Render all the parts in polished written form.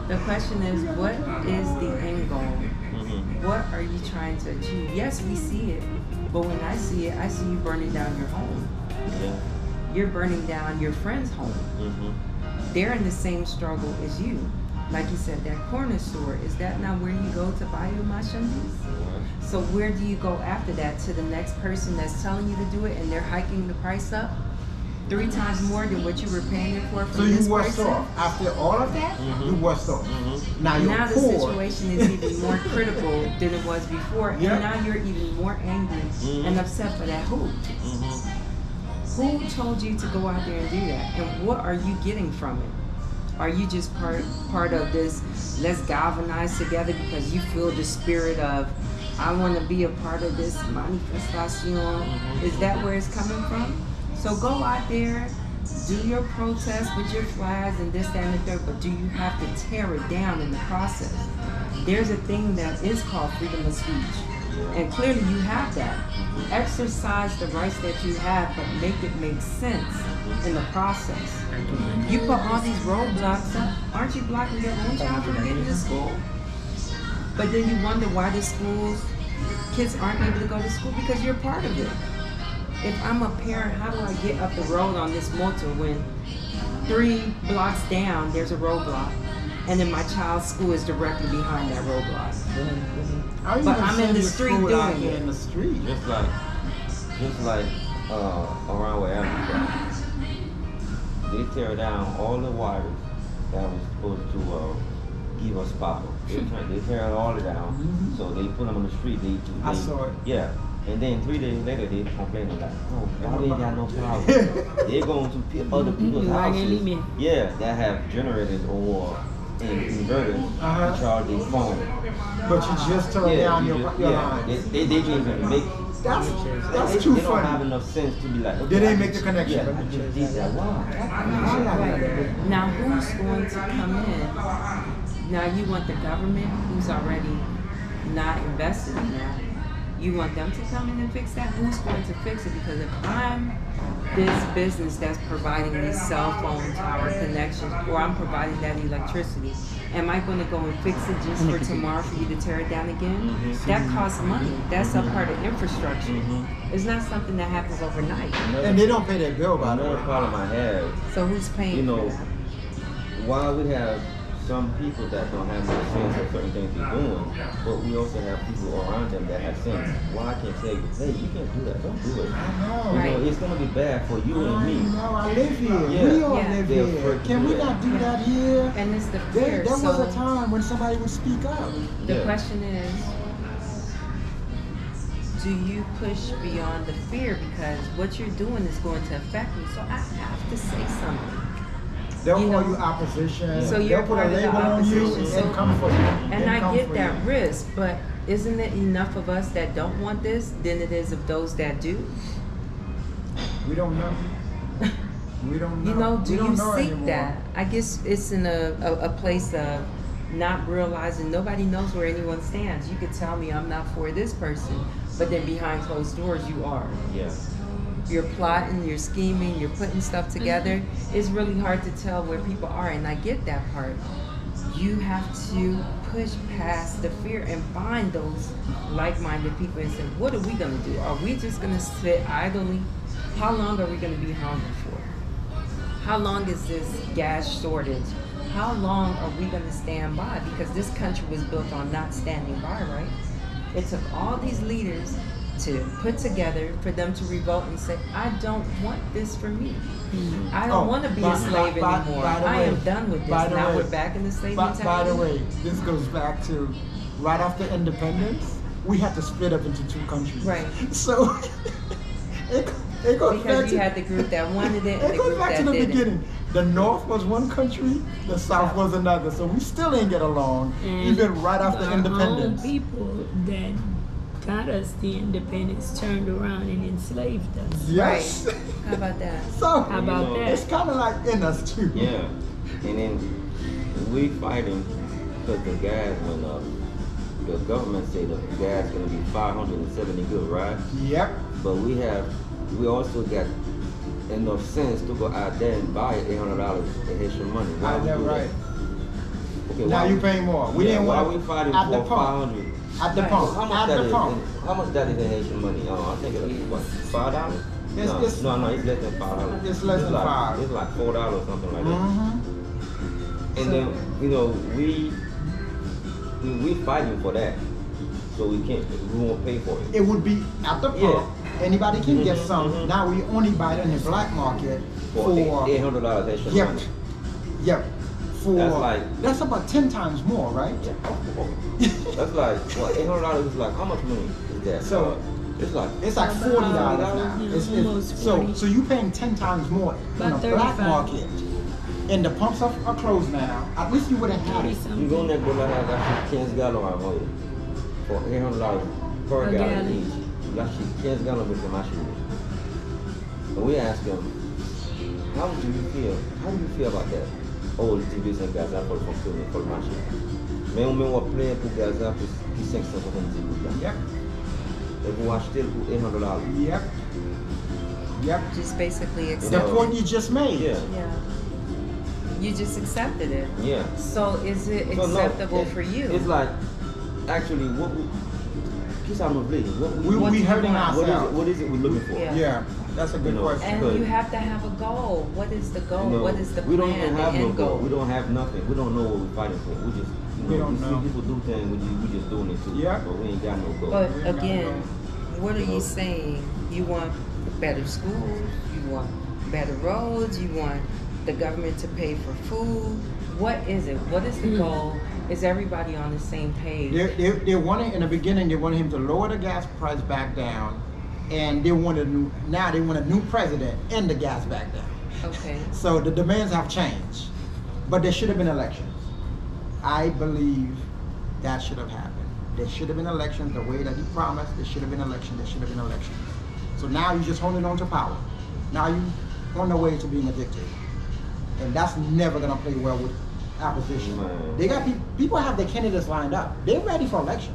The question is, what is the end goal? What are you trying to achieve? Yes, we see it, but when I see it, I see you burning down your home. Yeah. You're burning down your friend's home. They're in the same struggle as you. Like you said, that corner store, is that not where you go to buy your mashandis? So where do you go after that? To the next person that's telling you to do it and they're hiking the price up 3 times more than what you were paying it for So this you washed person? off. After all of that, you washed off. Now you're Now the poor. situation is even more critical than it was before, and now you're even more angry and upset for that. Who told you to go out there and do that? And what are you getting from it? Are you just part of this, let's galvanize together because you feel the spirit of, I want to be a part of this manifestation? Is that where it's coming from? So go out there, do your protest with your flags and this, that, and the third, but do you have to tear it down in the process? There's a thing that is called freedom of speech. And clearly you have that. Exercise the rights that you have, but make it make sense in the process. You put all these roadblocks up, aren't you blocking your own child from getting to school? But then you wonder why the schools, kids aren't able to go to school because you're part of it. If I'm a parent, how do I get up the road on this motor when 3 blocks down there's a roadblock, and then my child's school is directly behind that roadblock? But I'm in the street doing it. In the street. Just like around where I'm from. They tear down all the wires that was supposed to give us power. They tear all it down, so they put them on the street. I saw it. Yeah. And then 3 days later, they complain like, oh, why they got no power? They're going to other people's houses, that have generators or inverters to charge their phone. But you just turned down your line. They didn't even make. That's they too don't have funny. enough sense to be like, okay, They didn't make the connection. Yeah, I just did that. Wow. Now who's going to come in? Now you want the government who's already not invested in that. You want them to come in and fix that? Who's going to fix it? Because if I'm this business that's providing these cell phone tower connections, or I'm providing that electricity, am I going to go and fix it just for tomorrow for you to tear it down again? That costs money. That's a part of infrastructure. It's not something that happens overnight. And they don't pay their bill by the way. Another problem I have, So who's paying for that? while we have some people that don't have no sense of certain things they're doing, but we also have people around them that have sense. Well, I can tell you, hey, you can't do that. Don't do it. I know. It's going to be bad for you and me. No, I live here. Yeah. We all Yeah. live They're here. afraid to Can do we that. not do that here? And it's the There fear. was So a time when somebody would speak up. the question is, do you push beyond the fear? Because what you're doing is going to affect me. So I have to say something. They'll You call know, you opposition. so you're They'll put a part of the label on you opposition. and come for you. And They I come get for that you. risk, but isn't it enough of us that don't want this than it is of those that do? We don't know. We don't know. You know, do We don't you know seek anymore. that? I guess it's in a place of not realizing nobody knows where anyone stands. You could tell me I'm not for this person, but then behind closed doors you are. Yeah. You're plotting, you're scheming, you're putting stuff together. It's really hard to tell where people are, and I get that part. You have to push past the fear and find those like-minded people and say, what are we gonna do? Are we just gonna sit idly? How long are we gonna be hungry for? How long is this gas shortage? How long are we gonna stand by? Because this country was built on not standing by, right? It took all these leaders to put together for them to revolt and say, I don't want this for me. I don't want to be a slave anymore. I am done with this. Now we're back in the slave mentality. By the way, this goes back to right after independence, we had to split up into 2 countries. Right. So it goes back Because you to, had the group that wanted it and it the goes group back that to the didn't. beginning. The North was one country, the South was another. So we still ain't get along, even right after Our independence. own people that got us the independence turned around and enslaved us. Yes. Right. How about that? So How about that? it's kind of like in us too. Yeah. And then we fighting because the gas went up. The government say the gas is going to be 570 good, right? Yep. But we also got enough sense to go out there and buy $800 in Haitian money. Why I we know, do right. that? Okay, Now why you we- paying more. We yeah, didn't why want we fighting at the for pump. 500? At the Right. pump. How much At that the is? pump. How much that is in Haitian money? I think it's what, $5? It's- No, it's less than $5. It's less than like, $5. It's like $4 or something like that. Mm-hmm. And then we fighting for that, so we won't pay for it. It would be at the pump. Yeah. Anybody can get some. Mhm. Now we only buy it in the black market For for $800 extra Yep. money. Yep. For That's like- about 10 times more, right? Yeah. That's like what $800 is like. How much money is that? So, it's like It's like $40 now. Yeah, almost so 40. so you paying 10 times more in About the black 35. market. And the pumps are closed now. At least you wouldn't have it. you go there, go like that 15 gallon oil for $800 per A gallon gallon. each. You got 15 gallon with the machine. And we ask them, how do you feel? How do you feel about that? Oh, le TV c'est Gaza pour fonctionner pour le marché. Mais on met un plein pour Gaza pour 570 $. Yep. Et vous achetez pour $800. Yep. Yep. Just basically The accept point it. you just made. Yeah, Yeah. You just accepted it. yeah. So is it So, no, acceptable it- for you? It's like, actually, what we, kiss our mobility. We do you hurting want? ourselves. What is it we're looking for? Yeah. Yeah, that's a good You know, question. And you have to have a goal. What is the goal? You know, What is the we don't plan, even the have no end goal. goal? We don't have nothing. We don't know what we're fighting for. We just, We don't we know. see people do things. We just doing it too. Yeah. But we ain't got no goal. But We ain't got again, no what are you saying? You want better schools, you want better roads, you want the government to pay for food. What is it? What is the goal? Is everybody on the same page? They wanted, in the beginning, they wanted him to lower the gas price back down, and they want now they want a new president and the gas back down. Okay. So the demands have changed, but there should have been elections. I believe that should have happened. There should have been elections the way that he promised. There should have been elections. There should have been elections. So now you're just holding on to power. Now you on the way to being a dictator, and that's never gonna play well with opposition. Man. They got people have their candidates lined up. They're ready for election.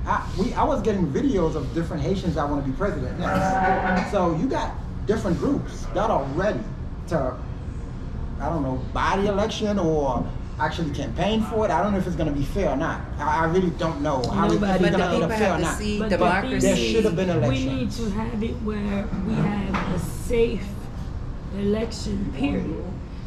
I was getting videos of different Haitians that want to be president next. So you got different groups that are ready to, I don't know, buy the election or actually campaign for it. I don't know if it's going to be fair or not. I really don't know how Nobody it's But going the to end people up fair or have to not. see But the democracy. There thing should have been is, election. We need to have it where we have a safe election period.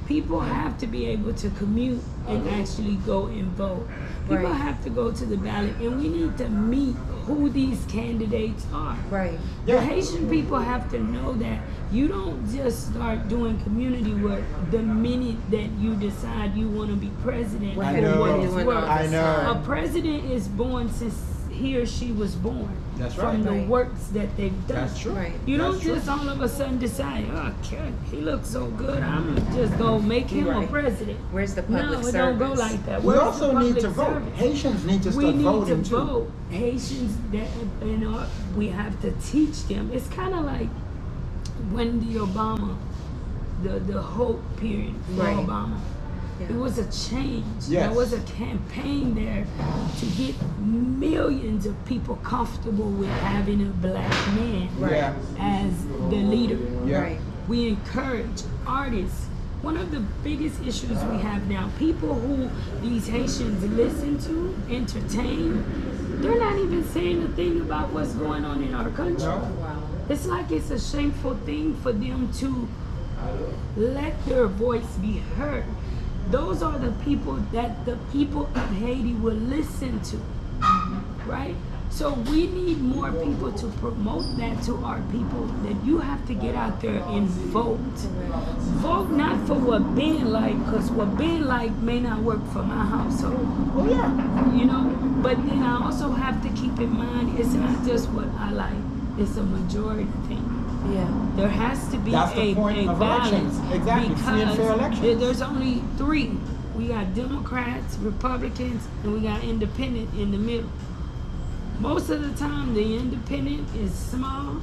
People have to be able to commute and actually go and vote. People Right. have to go to the ballot, and we need to meet who these candidates are. Right. The Yeah. Haitian people have to know that you don't just start doing community work the minute that you decide you want to be president. What I have know. you for been what it's doing worth. all I this know. A time? president is born since he or she was born. That's From right. the Right. works that they've done. That's true. Right. You don't That's true. just all of a sudden decide, oh, God, he looks so good, I'm just gonna make him Right. a president. Where's the No, public it service? don't go like that. We Where's also the need public to vote. service? Haitians need to We start need to voting too. vote. Haitians, that, we have to teach them. It's kind of like when the Obama, the hope period for Right. Obama. Yeah. It was a change. Yes. There was a campaign there to get millions of people comfortable with having a black man Right. Yeah. as the leader. Yeah. Right. We encourage artists. One of the biggest issues we have now, people who these Haitians listen to, entertain, they're not even saying a thing about what's going on in our country. No. Wow. It's like it's a shameful thing for them to let their voice be heard. Those are the people that the people of Haiti will listen to, right? So we need more people to promote that to our people, that you have to get out there and vote. Vote not for what Ben like, because what Ben like may not work for my household. Oh yeah. You know, but then I also have to keep in mind it's not just what I like, it's a majority thing. Yeah. There has to be That's the point a of balance. elections. Exactly. Free and fair because elections. there's only three. We got Democrats, Republicans, and we got independent in the middle. Most of the time, the independent is small,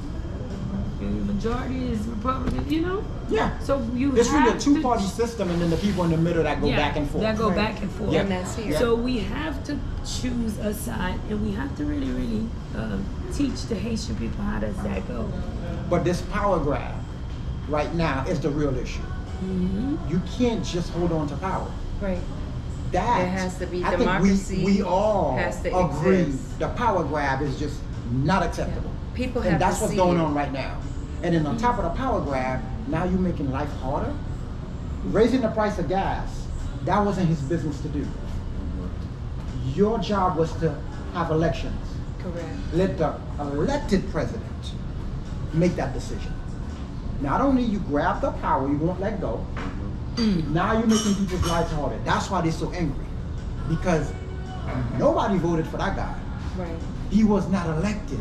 and the majority is Republican, you know? Yeah. So you It's have really a two-party system, and then the people in the middle that go back and forth. That go Right. back and forth. Yeah. And that's here. So we have to choose a side, and we have to really, really teach the Haitian people how does that go. But this power grab right now is the real issue. Mm-hmm. You can't just hold on to power. Right. that There has to be I democracy. think we all has to agree exist. the power grab is just not acceptable. People And have that's to what's see going it. on right now. And then on top of the power grab, now you're making life harder. Raising the price of gas, that wasn't his business to do. Your job was to have elections. Correct. Let the elected president make that decision. Not only you grab the power, you won't let go. Now you're making people's lives harder. That's why they're so angry. Because nobody voted for that guy. Right. He was not elected.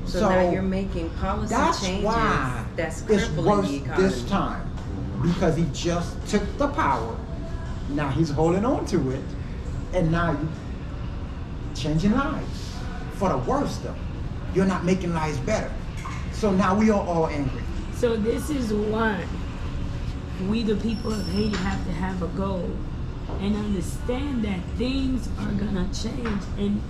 So now you're making policy that's changes why that's it's crippling worse the economy. this time. Because he just took the power. Now he's holding on to it. And now you're changing lives. For the worse though. You're not making lives better. So now we are all angry. So this is why we, the people of Haiti, have to have a goal and understand that things are gonna change. And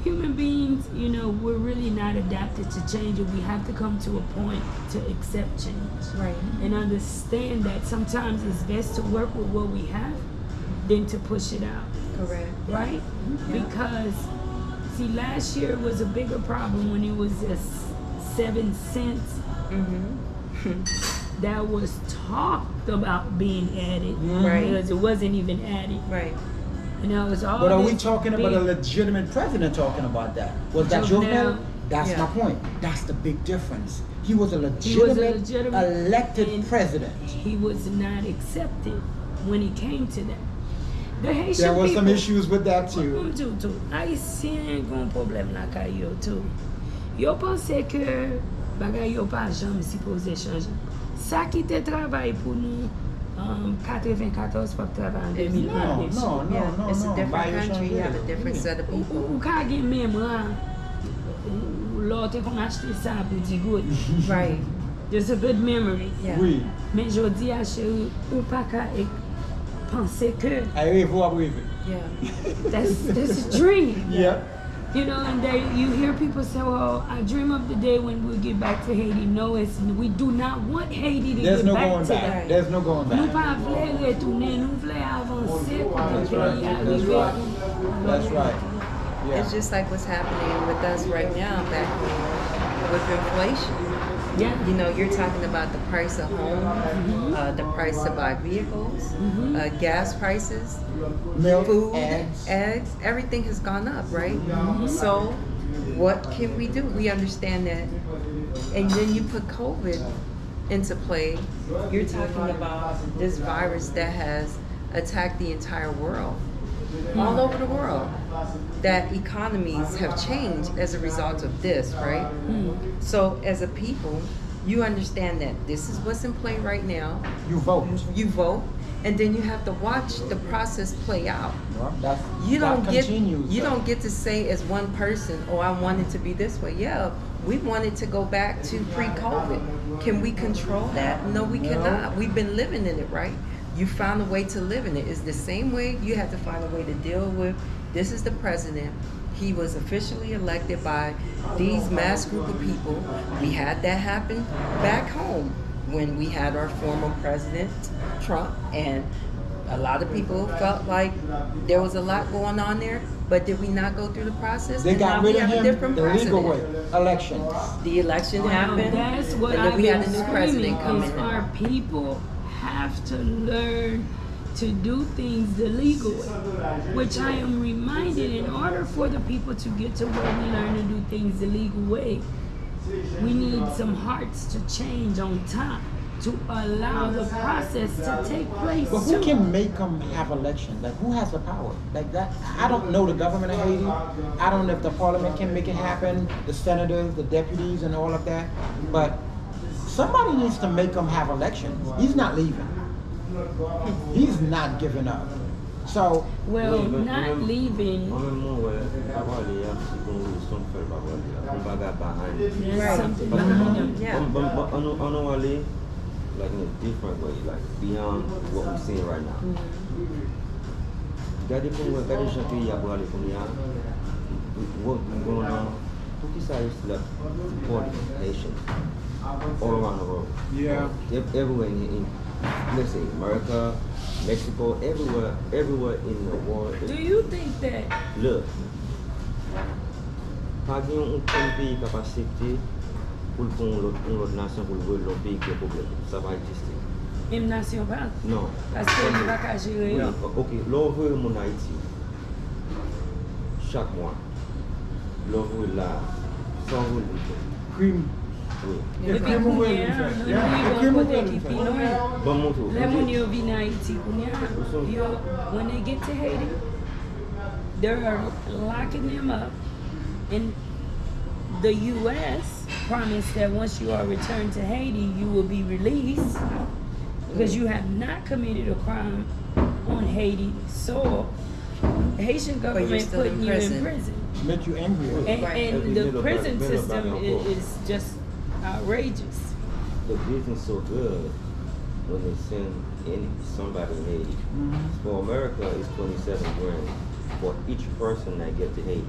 human beings, you know, we're really not adapted to change, and we have to come to a point to accept change. Right. And understand that sometimes it's best to work with what we have than to push it out. Correct. Right? Because, see, last year was a bigger problem when it was just 7 cents that was talked about being added. Right. Because it wasn't even added. Right. And that was all But are we this talking about a big- legitimate president talking about that? Was that Jovenel. Jovenel? That's Yeah. my point. That's the big difference. He was a legitimate, elected and president. He was not accepted when it came to that. The Haitian There was people, some issues with that too. Tout. Haïtien gon problem la kay yo tout. Yo pense que bagay yo pa jam supposé changer. Sa ki te travay pou nou 94 pa travay en 2020. No, Yeah, it's a different Bio country. You have a Changel. different set of people. Ou ka gen memran, lò te kon achete sa pou di good. Right. There's a good memory. Yeah. Oui. Men jodi a chéri, ou pa ka pense que Arrivez-vous à arriver. Yeah. that's a dream. Yeah. You know, and you hear people say, well, I dream of the day when we get back to Haiti. No, we do not want Haiti to There's get no back going to back. that. There's no going Nou back. pa vle retourner, nou vle avancer pou That's ke right. peyi That's arrive. right. That's right. Yeah. It's just like what's happening with us right now back home with inflation. Yeah. You know, you're talking about the price of home, the price to buy vehicles, gas prices, Milk, food, eggs. everything has gone up, right? So what can we do? We understand that. And then you put COVID into play. You're talking about this virus that has attacked the entire world, all over the world. That economies have changed as a result of this, right? So as a people, you understand that this is what's in play right now. You vote. You vote, and then you have to watch the process play out. Well, that's, You that don't get continues, you though. don't get to say as one person, oh, I want it to be this way. Yeah, we wanted to go back to pre-COVID. Can we control that? No, we cannot. We've been living in it, right? You found a way to live in it. It's the same way you have to find a way to deal with. This is the president. He was officially elected by these mass group of people. We had that happen back home when we had our former president, Trump, and a lot of people felt like there was a lot going on there, but did we not go through the process? They And got now rid we of have a him different the legal way. president. Elections. The election happened, That's what and then I've we had been a new screaming, president come is in. our people have to learn to do things the legal way, which I am reminded, in order for the people to get to where we learn to do things the legal way, we need some hearts to change on top to allow the process to take place But who too. can make them have elections? Like, who has the power? Like that? I don't know the government of Haiti. I don't know if the parliament can make it happen, the senators, the deputies, and all of that. But somebody needs to make them have elections. He's not leaving. He's not giving up. So, Well, Oui, not leaving, En même temps, ouais, Babali, si on son fait Babali, on va garder behind. there's Right. something But behind them. Yeah. on our way, like in a different way, like beyond what we're seeing right now. Gardez pour moi, gardez chaque pays à boire les combien, what going on, tout qui ça is like supporting nations all around the world. yeah. Everywhere in let's say America, Mexico, everywhere in the world. Do you think that Look, pas un pays capacité pour l'autre nation pour le pays qui est problème. Ça va exister. une nation pas? Non. Parce que il va pas gérer. Ok, l'envoyer mon Haïti chaque mois. L'envoyer là, sans vous le dire. Cream. Oui. Yeah, Depuis cream qu'on will y a, infect. nous Yeah, vivons cream will côté qui infect. pinoy. Bon mon tour. Les moun yo vin Haiti, when they get to Haiti, they're locking them up. And the U.S. promised that once you are returned to Haiti, you will be released because you have not committed a crime on Haiti soil. Haitian government still putting in you in prison. prison. Make you angry. And, Right. and the Middle prison back- middle back system and forth. is just outrageous. The business so good when they send somebody in Haiti. Mhm. For America, it's 27 grand for each person that get to Haiti.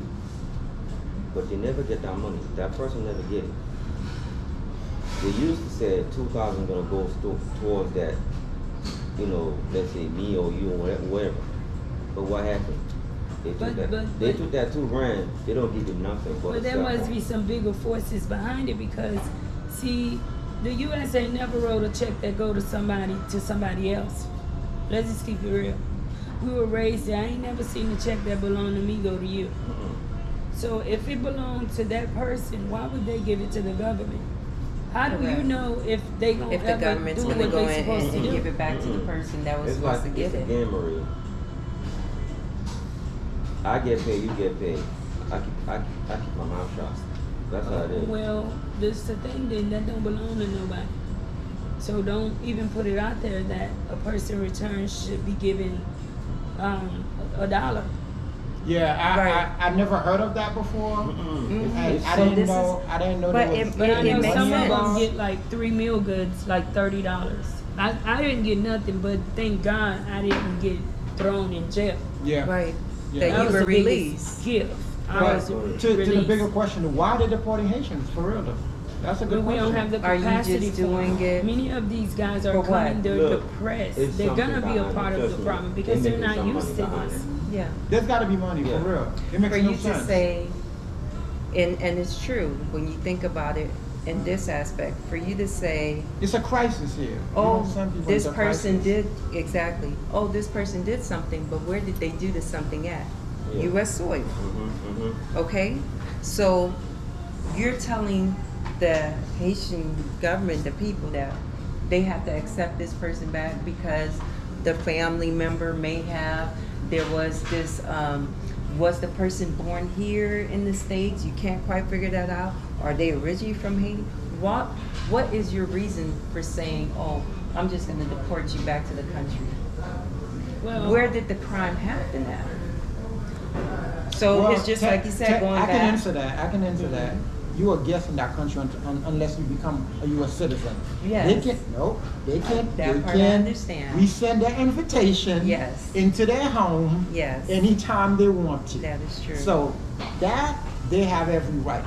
But they never get that money. That person never get it. They used to say 2,000 gonna go towards that, let's say me or you or whatever. But what happened? They took that 2 grand. They don't give you nothing for But the there must stuff. be some bigger forces behind it because, see, the U.S. ain't never wrote a check that go to somebody else. Let's just keep it real. We were raised there. I ain't never seen a check that belonged to me go to you. So if it belonged to that person, why would they give it to the government? How do you Correct. know if they gonna If the ever government's do going to what go they in supposed to and do? give it back to the person that was It's supposed like to it's get a it. game, Maria. I get paid, you get paid. I keep my mouth shut. That's how it is. Well, this the thing then that don't belong to nobody. So don't even put it out there that a person return should be given $1. Yeah, Right. I never heard of that before. Mm-mm. And I So didn't this know. is- I didn't know but there was. it- But I know makes some of sense. them get like 3 meal goods, like $30. I didn't get nothing, but thank God I didn't get thrown in jail. Yeah. Right. Yeah. That That you was were the biggest released. gift. I But was to the released. bigger question, why are they deporting Haitians for real though? That's a But good we question. don't have the Are you capacity just for doing it Many of these guys are for what? coming, they're Look, depressed. it's They're gonna something be a behind part it, of the trust me. problem They because they're making not some used to money behind this. it. Yeah. There's got to be money Yeah. for real. It makes For no you sense. to say, and it's true when you think about it in this aspect, for you to say, It's a crisis here. You oh, know, send people this into person crisis. did, exactly. Oh, this person did something, but where did they do the something at? Yeah. U.S. soil. Okay? So you're telling the Haitian government, the people, that they have to accept this person back because the family member may have, there was this, was the person born here in the States? You can't quite figure that out. Are they originally from Haiti? What is your reason for saying, oh, I'm just going to deport you back to the country? Well, Where did the crime happen at? So Well, it's just like you said, going I back. can answer that. I can answer that. You are a guest in that country unless you become a U.S. citizen. Yes. They can they can That they part I can understand. resend their invitation Yes. into their home Yes. anytime they want to. That is true. So that they have every right.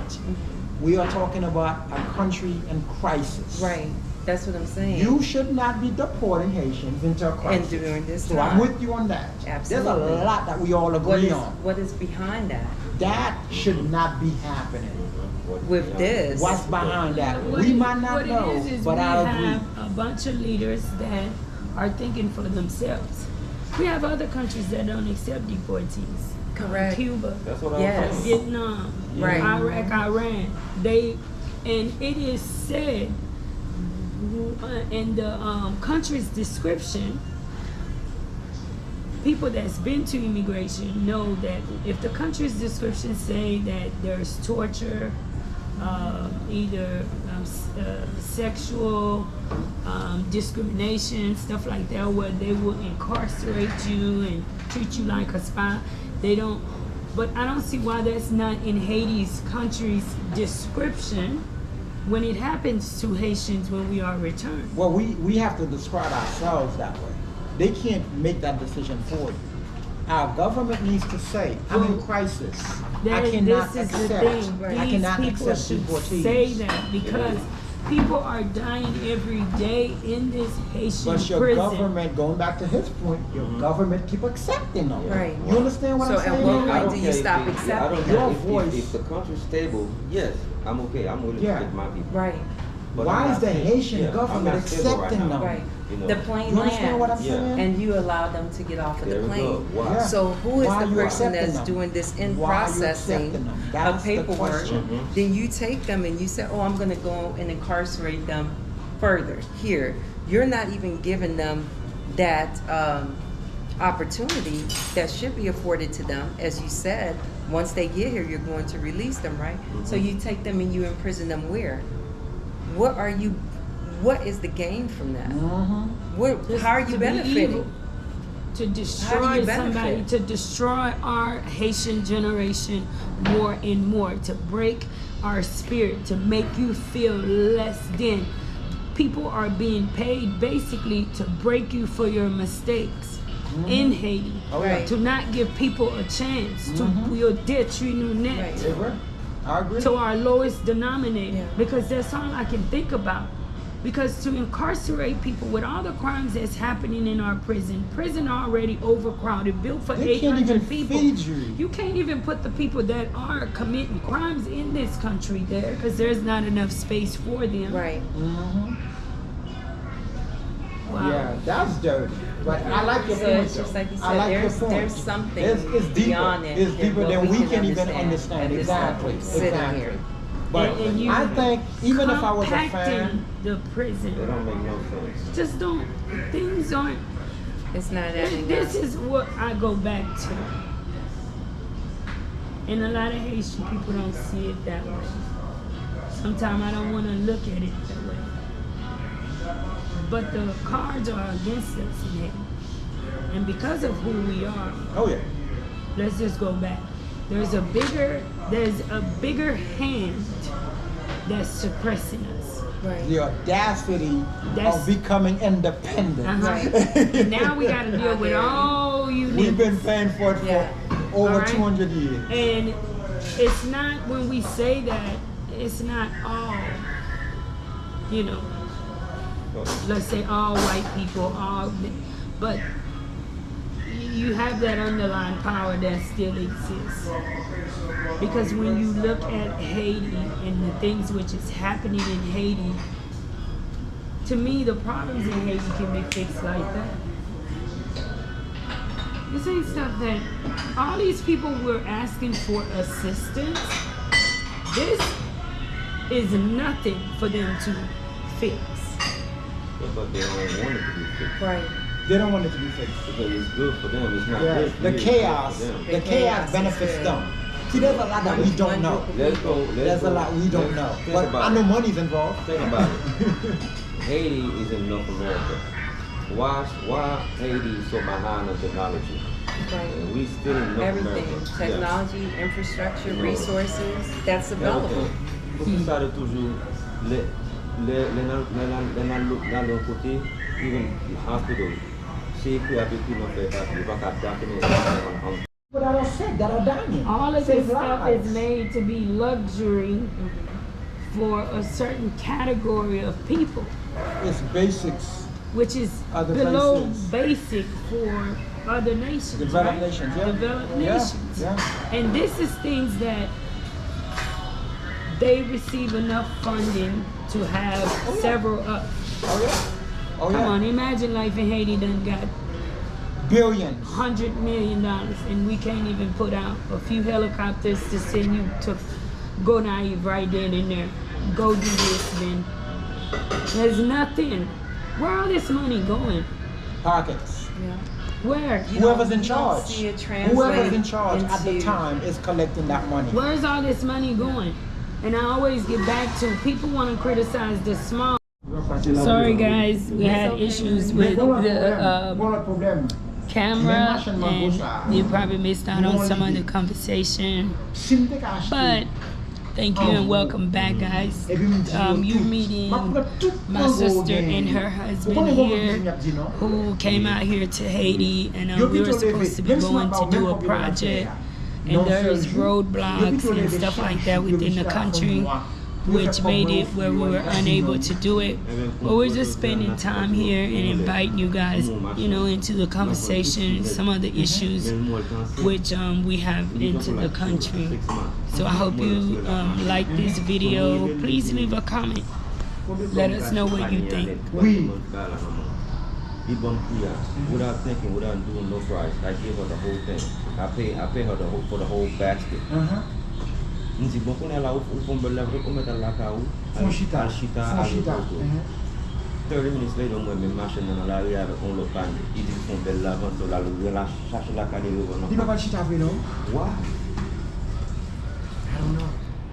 We are talking about a country in crisis. Right. That's what I'm saying. You should not be deporting Haitians into a crisis. during this so time. I'm with you on that. Absolutely. There's a lot that we all what agree is, on. what is behind that? That should not be happening. With this. What's behind that? what We it- might not what know, it is but we I agree. have a bunch of leaders that are thinking for themselves. We have other countries that don't accept deportees. Correct. Cuba, That's what Yes. I'm saying. Vietnam, Right. Iraq, Iran. And it is said in the country's description, people that's been to immigration know that if the country's description say that there's torture, either sexual discrimination, stuff like that, where they will incarcerate you and treat you like a spy, they don't. But I don't see why that's not in Haiti's country's description when it happens to Haitians when we are returned. Well, we have to describe ourselves that way. They can't make that decision for you. Our government needs to say, I'm in crisis. I cannot This is the accept. thing. I These cannot people accept should deportees. say that because People are dying every day in this Haitian But your prison. government, going back to his point, your government keep accepting them. Right. You understand what So I'm at saying? what I point don't do you care stop if they- I don't accepting care Your if, voice. if the country's stable, yes, I'm okay. I'm willing Yeah. to get my people. Right. But Why I'm is not the stable. Haitian I'm government not stable accepting right now. them? Right. You know. The plain You understand what I'm land. Yeah. saying? And you allow them to get off of There the we plane. go. Why? Yeah. So who is Why the you person accepting that's them? doing this in Why you processing accepting them? of That's the paperwork? question. Mhm. Then you take them and you say, oh, I'm going to go and incarcerate them further here. You're not even giving them that opportunity that should be afforded to them. As you said, once they get here, you're going to release them, right? So you take them and you imprison them where? What is the gain from that? Mm-hmm. How are you To be benefiting? evil, to How do destroy you somebody, benefit? to destroy our Haitian generation more and more, to break our spirit, to make you feel less than. People are being paid basically to break you for your mistakes in Haiti, Oh, yeah. Right. to not give people a chance, to your détruire net. Right. Agree? I agree. To our lowest denominator, Yeah. because that's all I can think about. Because to incarcerate people with all the crimes that's happening in our prison already overcrowded, built for They can't 800 even people. feed you. You can't even put the people that are committing crimes in this country there, because there's not enough space for them. Right. Mm-hmm. Wow. Yeah, that's dirty. But I like your So point. it's just though. like you I said, like there's your point. there's something It's deeper. beyond it. It's deeper than we can even at understand. this Exactly. level, sitting Exactly. here. But And you I think even if I was a compacting fan, the They prison, don't make no sense. just don't, things aren't. It's not adding This up. is what I go back to. And a lot of Haitian people don't see it that way. Sometimes I don't want to look at it that way. But the cards are against us in Haiti. And because of who we are, oh yeah, let's just go back. There's a bigger hand that's suppressing us. Right. the audacity That's- of becoming independent. And now we got to deal with all you We've been niggas. paying for it for Yeah. over Alright. 200 years. And it's not, when we say that, it's not all, you know, let's say all white people, but you have that underlying power that still exists. Because when you look at Haiti and the things which is happening in Haiti, to me the problems in Haiti can be fixed like that. This ain't stuff that all these people were asking for assistance. This is nothing for them to fix. But they don't want it to be fixed. Right. They don't want it to be fixed. Because it's good for them. It's not Yeah. good for The you, it's chaos, good for them. the The chaos chaos benefits is them. See, there's a lot that we don't know. Let's go. There's a lot we don't know. Think But about I know it. money's involved. Think about it. Haiti is in North America. Why Haiti is so behind on technology? Right. And we still in North Everything. America. Technology, infrastructure, No. resources, that's available. Pour ça de toujours les dans l'autre côté, even hospital. C'est que avec qui l'on fait ça, il va pas capter But that are sick, that are dying. All of Save this stuff lives. is made to be luxury for a certain category of people, It's basics. which is Other below places. basic for other nations. Developed right? nations, yeah. Developed Yeah, nations. yeah. And this is things that they receive enough funding to have several up. Oh yeah. Oh Come yeah. on, imagine life in Haiti done got Billions. $100 million and we can't even put out a few helicopters to send you to go naive right then and there. Go do this then. There's nothing. Where all this money going? Pockets. Yeah. Where? You Whoever's don't- in you don't charge. see it Whoever's in translate charge at the into- time is collecting that money. Where's all this money going? And I always get back to people want to criticize the small. Sorry guys, we had issues with the camera and you probably missed out on some of the conversation. But thank you and welcome back guys. You're meeting my sister and her husband here who came out here to Haiti and we were supposed to be going to do a project and there's roadblocks and stuff like that within the country. which made it where we were unable to do it. But we're just spending time here and inviting you guys, into the conversation, some of the issues which we have into the country. So I hope you like this video. Please leave a comment. Let us know what you think. Without thinking, without doing no price, I give her the whole thing. I pay her for the whole basket. Nzi boko na la ufombela ko meta la ka u. Fonchita. 30 minutes later, when my machine na la ya on le pan, il dit fombela avant la la chercher la cale au non. Di ba chita velo? Why?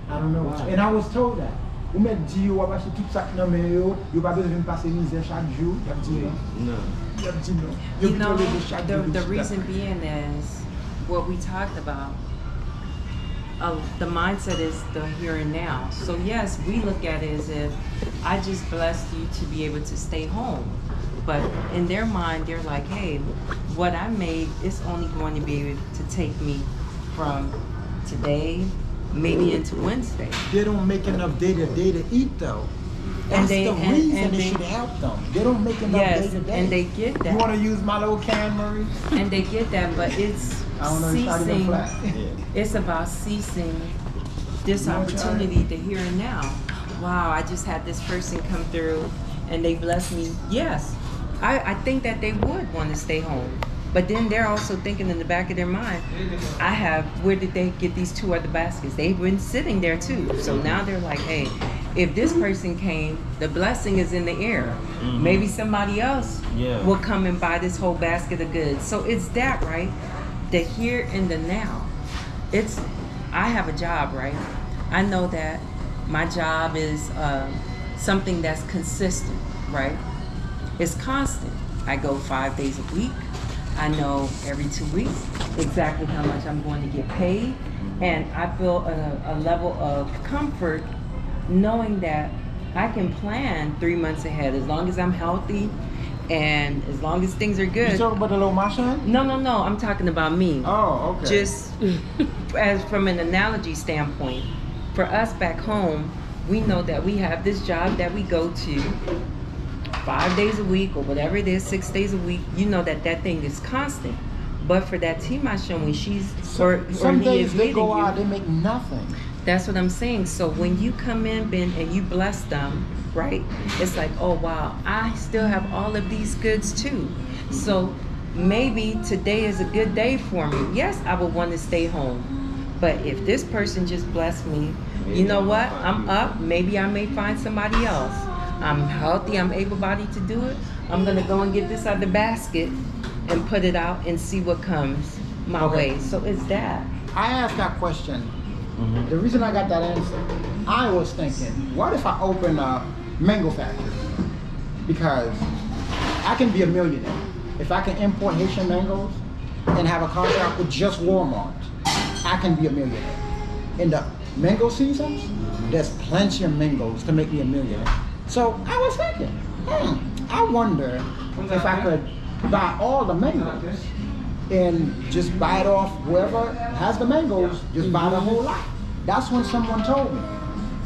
I don't know. And I was told that. Ou met di yo wap ache tout sak nan men yo pa bezwen pase misè chak jou, yap di non. No. Yap di non. You know, the reason being is what we talked about. The mindset is the here and now. So yes, we look at it as if I just blessed you to be able to stay home. But in their mind, they're like, hey, what I made is only going to be able to take me from today, maybe into Wednesday. They don't make enough day-to-day to eat though. That's the reason it should help them. They don't make enough day-to-day. And they get that. You want to use my little can, Marie? And they get that, but it's ceasing. It's about ceasing this opportunity to here and now. Wow, I just had this person come through and they blessed me. Yes, I think that they would want to stay home. But then they're also thinking in the back of their mind, where did they get these 2 other baskets? They've been sitting there too. So now they're like, hey, if this person came, the blessing is in the air. Maybe somebody else will come and buy this whole basket of goods. So it's that, right? The here and the now. I have a job, right? I know that my job is something that's consistent, right? It's constant. I go 5 days a week. I know every 2 weeks exactly how much I'm going to get paid. And I feel a level of comfort knowing that I can plan 3 months ahead as long as I'm healthy and as long as things are good. You talking about the little machine? No, I'm talking about me. Oh, okay. Just as from an analogy standpoint, for us back home, we know that we have this job that we go to 5 days a week or whatever it is, 6 days a week. You know that thing is constant. But for that T-Masha, when she's some days they go out, they make nothing. That's what I'm saying. So when you come in, Ben, and you bless them, right? It's like, oh wow, I still have all of these goods too. So maybe today is a good day for me. Yes, I would want to stay home. But if this person just blessed me, you know what? I'm up. Maybe I may find somebody else. I'm healthy, I'm able-bodied to do it. I'm gonna go and get this other basket and put it out and see what comes my way. So it's that. I asked that question. The reason I got that answer, I was thinking, what if I open a mango factory? Because I can be a millionaire. If I can import Haitian mangoes and have a contract with just Walmart, I can be a millionaire. In the mango seasons, there's plenty of mangoes to make me a millionaire. So I was thinking, I wonder if I could buy all the mangoes and just buy it off whoever has the mangoes, just buy the whole lot. That's when someone told me,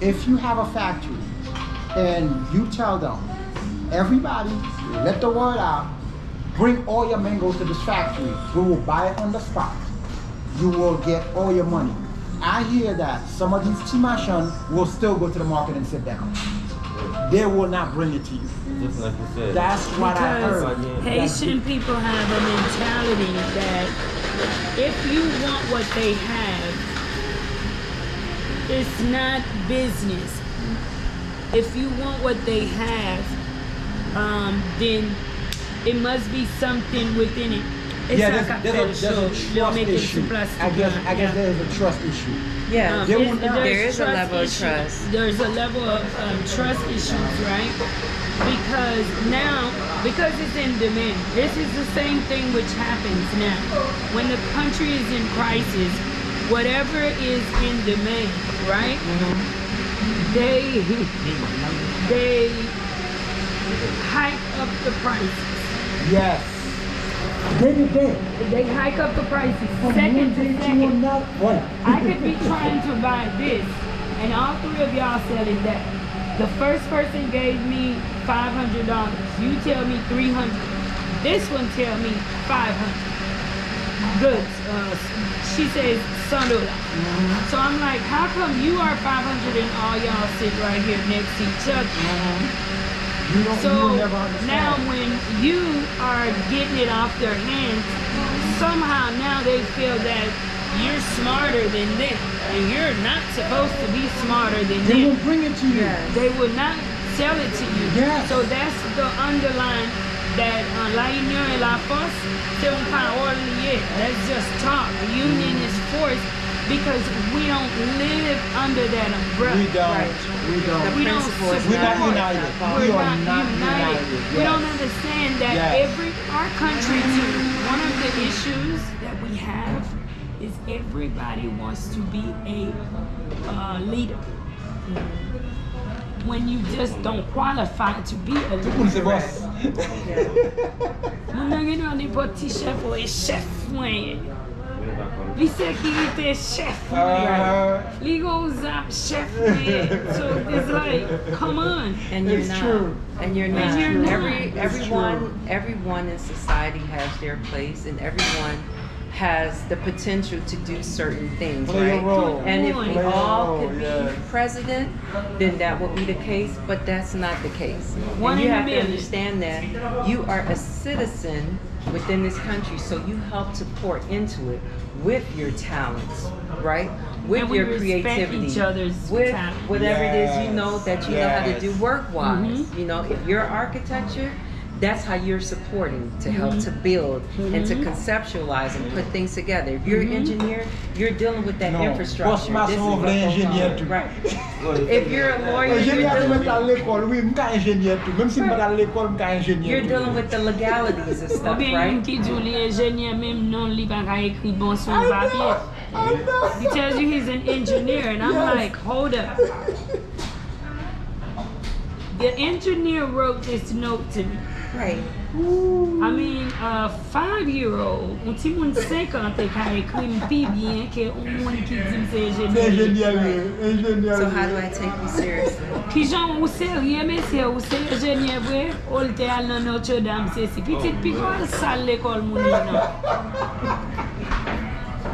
if you have a factory and you tell them, everybody, let the word out, bring all your mangoes to this factory, we will buy it on the spot. You will get all your money. I hear that some of these T-Machon will still go to the market and sit down. They will not bring it to you. Just like you said. That's what I heard. Haitian people have a mentality that if you want what they have, it's not business. If you want what they have, then it must be something within it. It's there's a trust issue. I guess there's a trust issue. Yeah, there is a level of issues. trust. There's a level of trust issues, right? Because it's in demand. This is the same thing which happens now. When the country is in crisis, whatever is in demand, right? They hike up the prices. Yes. They hike up the prices second to second. I could be trying to buy this, and all three of y'all selling that. The first person gave me $500. You tell me 300. This one tell me 500. Good. She says $100. So I'm like, how come you are 500 and all y'all sit right here next to each other? You don't, So you will never understand. now when you are getting it off their hands, somehow now they feel that you're smarter than them, and you're not supposed to be smarter than They will them. bring it to you. They would not sell it to you. Yes. So that's the underline that la union et la force, c'est un parole liée. That's just talk. Union is force because we don't live under that umbrella. We don't. Right. We don't. We don't Principle is We're not support. united. We're We We're are not united. united. We Yes. don't understand that Yes. our country too, one of the issues that we have is everybody wants to be a leader. When you just don't qualify to be a Tout le monde c'est leader. boss. Moun nan gen nou an poti chef ou e chef mwen. Li sekirite chef mwen. Li go zap chef mwen. So it's like, come on. And you're It's not. true. And you're It's not. true. Everyone in society has their place, and everyone has the potential to do certain things, Play a right? role. And if we Play a all role, could yes. be president, then that would be the case, but that's not the case. One And you in a have to million. understand that you are a citizen within this country, so you help to pour into it with your talents, right? With And we your respect creativity, each other's with talent. whatever it is you know Yes, that you know how to yes. do work-wise. Mhm. You know, if you're architecture, that's how you're supporting to help to build and to conceptualize and put things together. If you're an engineer, you're dealing with that Non. infrastructure. Boss This is maçon what vle goes on. ingénieur tout. Right. If you're a lawyer, you're Ingénieur dealing mwen à l'école, oui, mwen ka ingénieur tout. Même si mwen à l'école, mwen ka ingénieur you're tout. dealing with the legalities of Ou stuff, bien yon right? ki djou li enjenye menm non li pa ka ekri bon son I papye. know. I know. He tells you he's an engineer, and I'm Yes. like, hold up. The engineer wrote this note to me. Right. I mean, a 5-year-old, un ti moun 50 ka ekri mpi bien ke un moun ki di mse C'est enjenye. ingénieur. So how do I take you seriously? Ki jan ou serye mesye, ou se enjenye vwe, ou lte al nan Notre Dame se si. Pitit pikol sal l'ekol moun yon nan.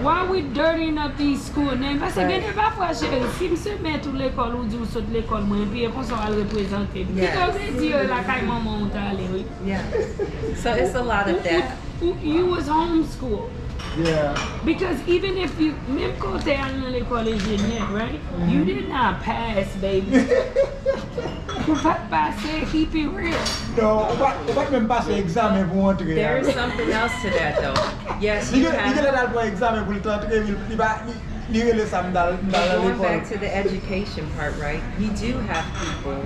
Why we dirtying up these school names? Parce que Right. gen pa fwa chéri, si mse met ou l'ekol ou di ou sot l'ekol mwen, pi e kon so al reprezente. Yes. Because they di yo la kay maman ou ta ale, oui. Yeah. So it's a lot of that. You was homeschooled. Yeah. Because even if you, même quand t'es allé à l'école ingénieur, right? You did not pass, baby. You pas passer, keep it real. Non, on va même passer examen pour entrer. There is something else to that, though. Yes, Li you gen have. dal pour examen pour l'entrer, li rele sam dans Going l'école. back to the education part, right? You do have people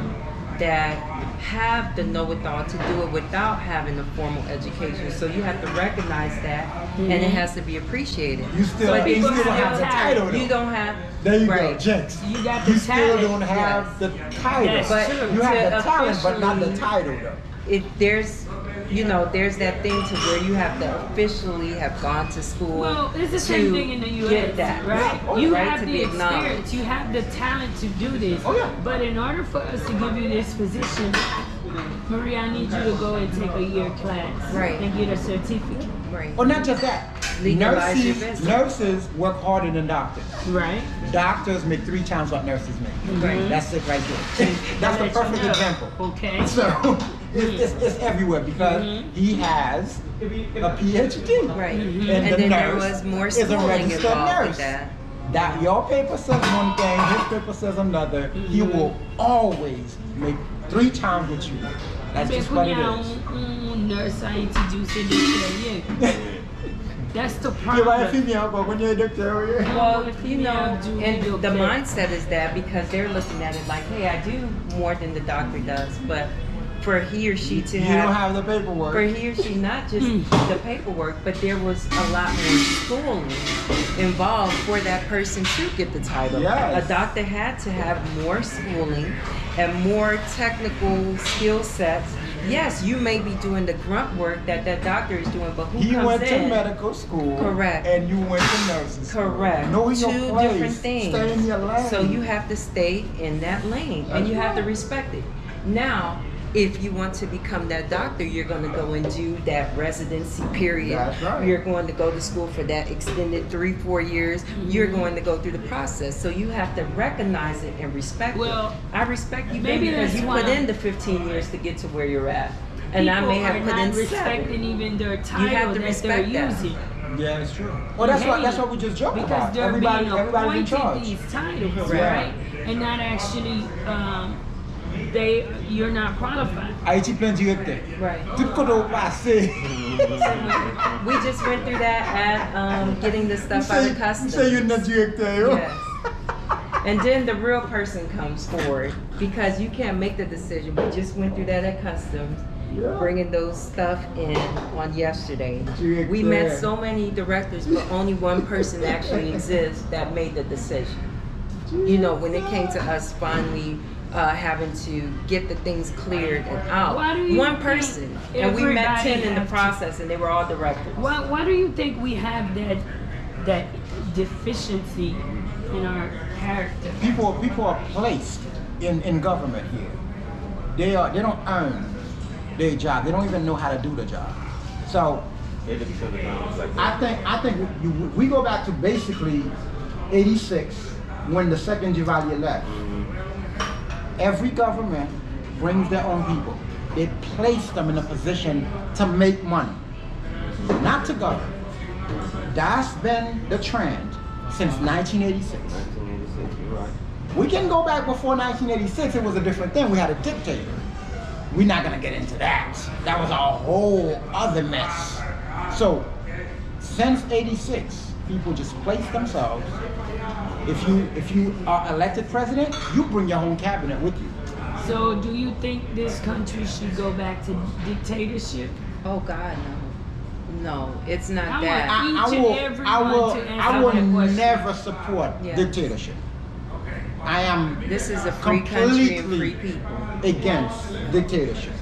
that have the know-it-all to do it without having a formal education. So you have to recognize that, and it has to be appreciated. You still, So you people still don't have the title though. You don't have. There you right. go, Jinx. You got the You still talent, don't have yes. the title. That's But true. You have to the talent, but not the officially- title though. If there's, you know, there's that thing to where you have to officially have gone to school. Well, it's the same to thing in the US, get that, right? Oh, You right, have to the be acknowledged. experience, you have the talent to do this. Oh, yeah. But in order for us to give you this position, Maria, I need you to go and take a year class Right. and get a certificate, Right. Or not just that. Legalize your business. Nurses work harder than doctors. right? Doctors make 3 times what nurses make. Right. That's it right there. That's a Let you perfect know. example. Okay. So it's everywhere because he has a PhD. Right. And, And the then there nurse was more is a schooling registered involved nurse. with that. That your paper says one thing, his paper says another. He will always make 3 times what you make. That's Ben just what it kounya is. un nurse a introduce de That's the You might problem. me out, but when you're a doctor, yeah. Well, you know, Yeah, and do the okay. mindset is that because they're looking at it like, hey, I do more than the doctor does, but for he or she to You have, don't have the paperwork. for he or she not just the paperwork, but there was a lot more schooling involved for that person to get the title. Yes. A doctor had to have more schooling and more technical skill sets yes, you may be doing the grunt work that doctor is doing, but who He comes went in? to medical school. Correct. And you went to nursing school. Correct. Know Two your place. different things. Stay in your lane. So you have to stay in that lane, and That's you have to right. respect it. Now, if you want to become that doctor, you're going to go and do that residency period. That's right. You're going to go to school for that extended 3-4 years. You're going to go through the process. So you have to recognize it and respect Well, it. I respect you, maybe baby, because that's you why put in the 15 years to get to where you're at. And I may have People put are in not 7. respecting even their title have to that they're respect that. using. Yeah, it's true. Well, that's what we just joked Because about. they're Everybody's being in appointed charge. these titles, Correct. right? And not actually, you're not qualified. Haiti plein directeur. Right. Tout kodo passé. We just went through that at getting the stuff out of customs. You say you're not directeur, yo? Yes. And then the real person comes forward because you can't make the decision. We just went through that at customs, Yeah. bringing those stuff in on yesterday. Director. We met so many directors, but only one person actually exists that made the decision. You know, when it came to us finally having to get the things cleared and out, Why do you one think person, and we met everybody 10 in the have to- process, and they were all directors. Why do you think we have that deficiency in our character? People are placed in government here. They don't earn their job. They don't even know how to do the job. So They look each other down like that. I think we go back to basically '86 when the second Chevalier left. Every government brings their own people. They place them in a position to make money, not to govern. That's been the trend since 1986. 1986, you're right. We can go back before 1986, it was a different thing. We had a dictator. We're not gonna get into that. That was a whole other mess. So, since '86, people just place themselves. If you are elected president, you bring your own cabinet with you. So do you think this country should go back to dictatorship? Oh God, no. No, it's not I that. want- Each and every I one will to answer I will that question. never support Yeah. dictatorship. I am This is a free country and free completely people. against dictatorship.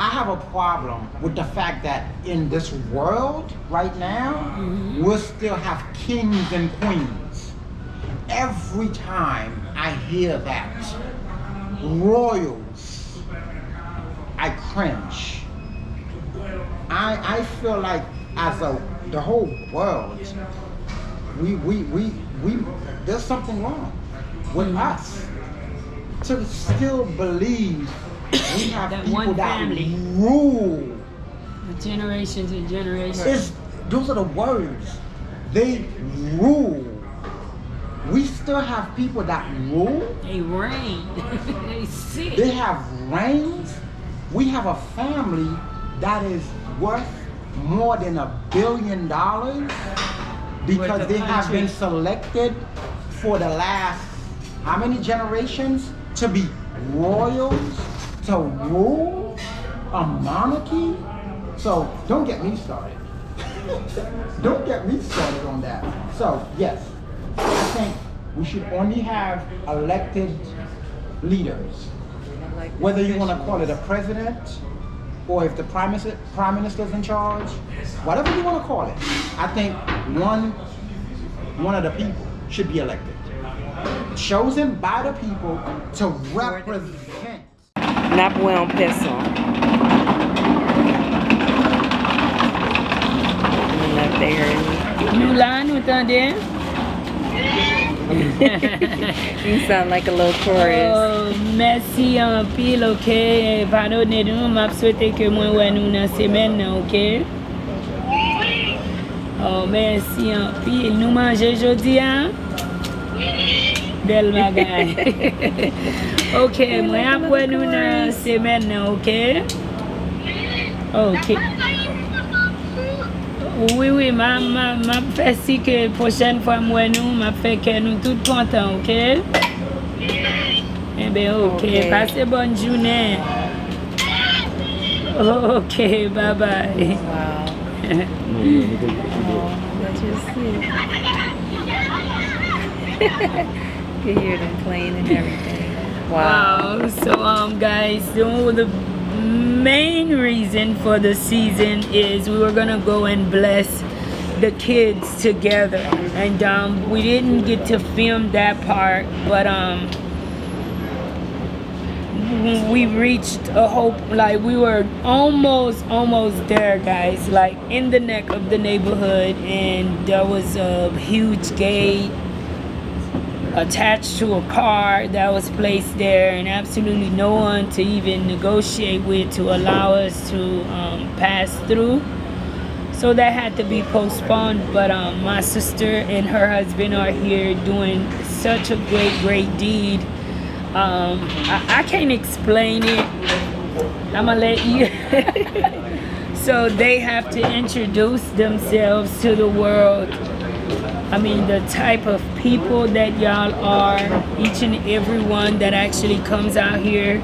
I have a problem with the fact that in this world right now, we'll still have kings and queens. Every time I hear that, royals, I cringe. I feel like the whole world, we there's something wrong with us to still believe we have That people one that family. rule. Generations and generations. Those are the words. They rule. We still have people that rule. They reign. They sit. They have reigns. We have a family that is worth more than $1 billion because With the they have country. been selected for the last how many generations to be royals, to rule a monarchy. So don't get me started. Don't get me started on that. So yes, I think we should only have elected leaders. Whether you want to call it a president or if the prime minister's in charge, whatever you want to call it, I think one of the people should be elected. Chosen by the people to represent. Napoleon Pesson. Up there. Nous là, nous entendez? You sound like a little chorus. Oh, merci en pile, ok. Pardonnez-nous, m'a souhaité que moi ouais nous dans semaine, ok? Oh, merci en pile. Nous manger jeudi, hein? Belle bagaille. Ok, moi après nous dans semaine, ok? Ok. Oui, m'a fait si que prochaine fois moi nous m'a fait que nous tous contents, ok? Eh bien, ok. Passez bonne journée. Ok, bye bye. Wow. Oh, that's just sweet. You can hear them playing and everything. Wow. So guys, the main reason for the season is we were gonna go and bless the kids together, and we didn't get to film that part, but we reached a hope, like we were almost there, guys, like in the neck of the neighborhood, and there was a huge gate attached to a car that was placed there, and absolutely no one to even negotiate with to allow us to pass through. So that had to be postponed, but my sister and her husband are here doing such a great deed. I can't explain it. I'm gonna let you. So they have to introduce themselves to the world. I mean, the type of people that y'all are, each and every one that actually comes out here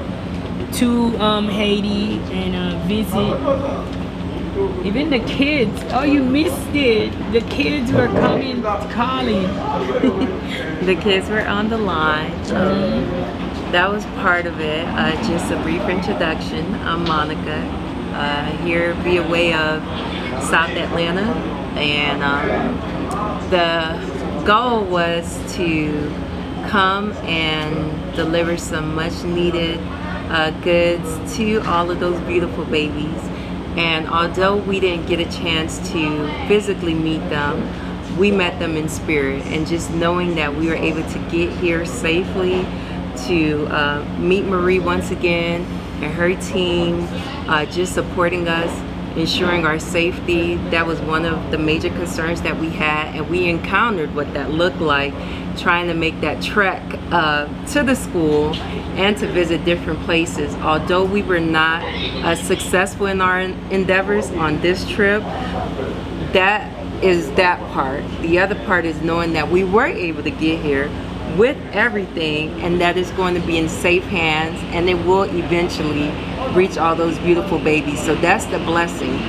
to Haiti and visit. Even the kids. Oh, you missed it. The kids were calling. The kids were on the line. That was part of it. Just a brief introduction. I'm Monica. Here via way of South Atlanta, and the goal was to come and deliver some much needed goods to all of those beautiful babies. And although we didn't get a chance to physically meet them, we met them in spirit. And just knowing that we were able to get here safely, to meet Marie once again and her team, just supporting us, ensuring our safety. That was one of the major concerns that we had, and we encountered what that looked like, trying to make that trek to the school and to visit different places. Although we were not successful in our endeavors on this trip, that is that part. The other part is knowing that we were able to get here with everything, and that is going to be in safe hands, and it will eventually reach all those beautiful babies. So that's the blessing.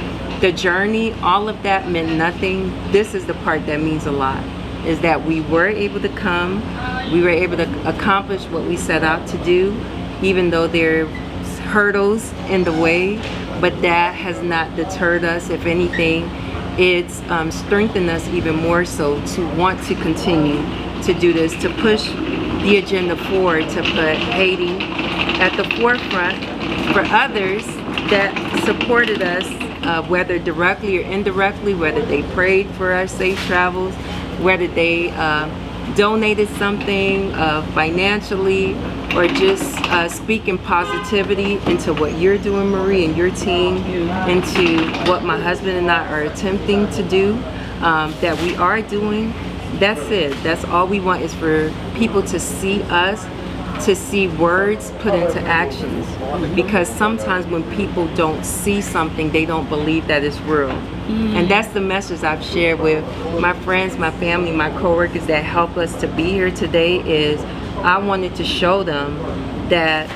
The journey, all of that meant nothing. This is the part that means a lot, is that we were able to come, we were able to accomplish what we set out to do, even though there's hurdles in the way, but that has not deterred us. If anything, it's strengthened us even more so to want to continue to do this, to push the agenda forward, to put Haiti at the forefront for others that supported us, whether directly or indirectly, whether they prayed for our safe travels, whether they donated something financially, or just speaking positivity into what you're doing, Marie, and your team, into what my husband and I are attempting to do, that we are doing. That's it. That's all we want, is for people to see us, to see words put into actions. Because sometimes when people don't see something, they don't believe that it's real. And that's the message I've shared with my friends, my family, my coworkers that help us to be here today, is I wanted to show them that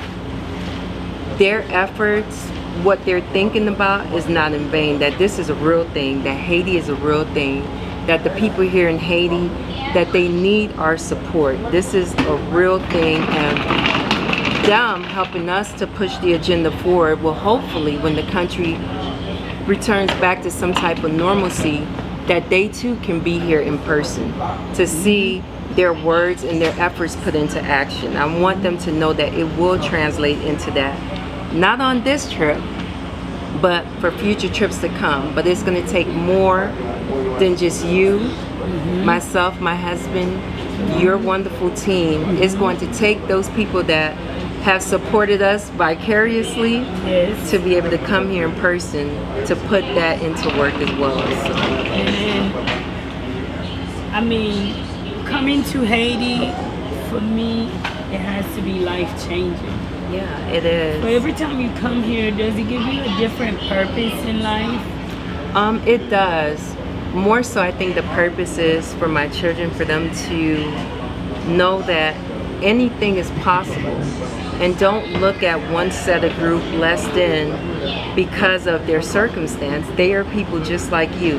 their efforts, what they're thinking about, is not in vain, that this is a real thing, that Haiti is a real thing, that the people here in Haiti, that they need our support. This is a real thing, and them helping us to push the agenda forward will hopefully, when the country returns back to some type of normalcy, that they too can be here in person to see their words and their efforts put into action. I want them to know that it will translate into that, not on this trip, but for future trips to come. But it's going to take more than just you, myself, my husband, your wonderful team. It's going to take those people that have supported us vicariously, to be able to come here in person to put that into work as well. So. And I mean, coming to Haiti, for me, it has to be life-changing. Yeah, it is. So every time you come here, does it give you a different purpose in life? It does. More so, I think the purpose is for my children, for them to know that anything is possible, and don't look at one set of group less than because of their circumstance. They are people just like you,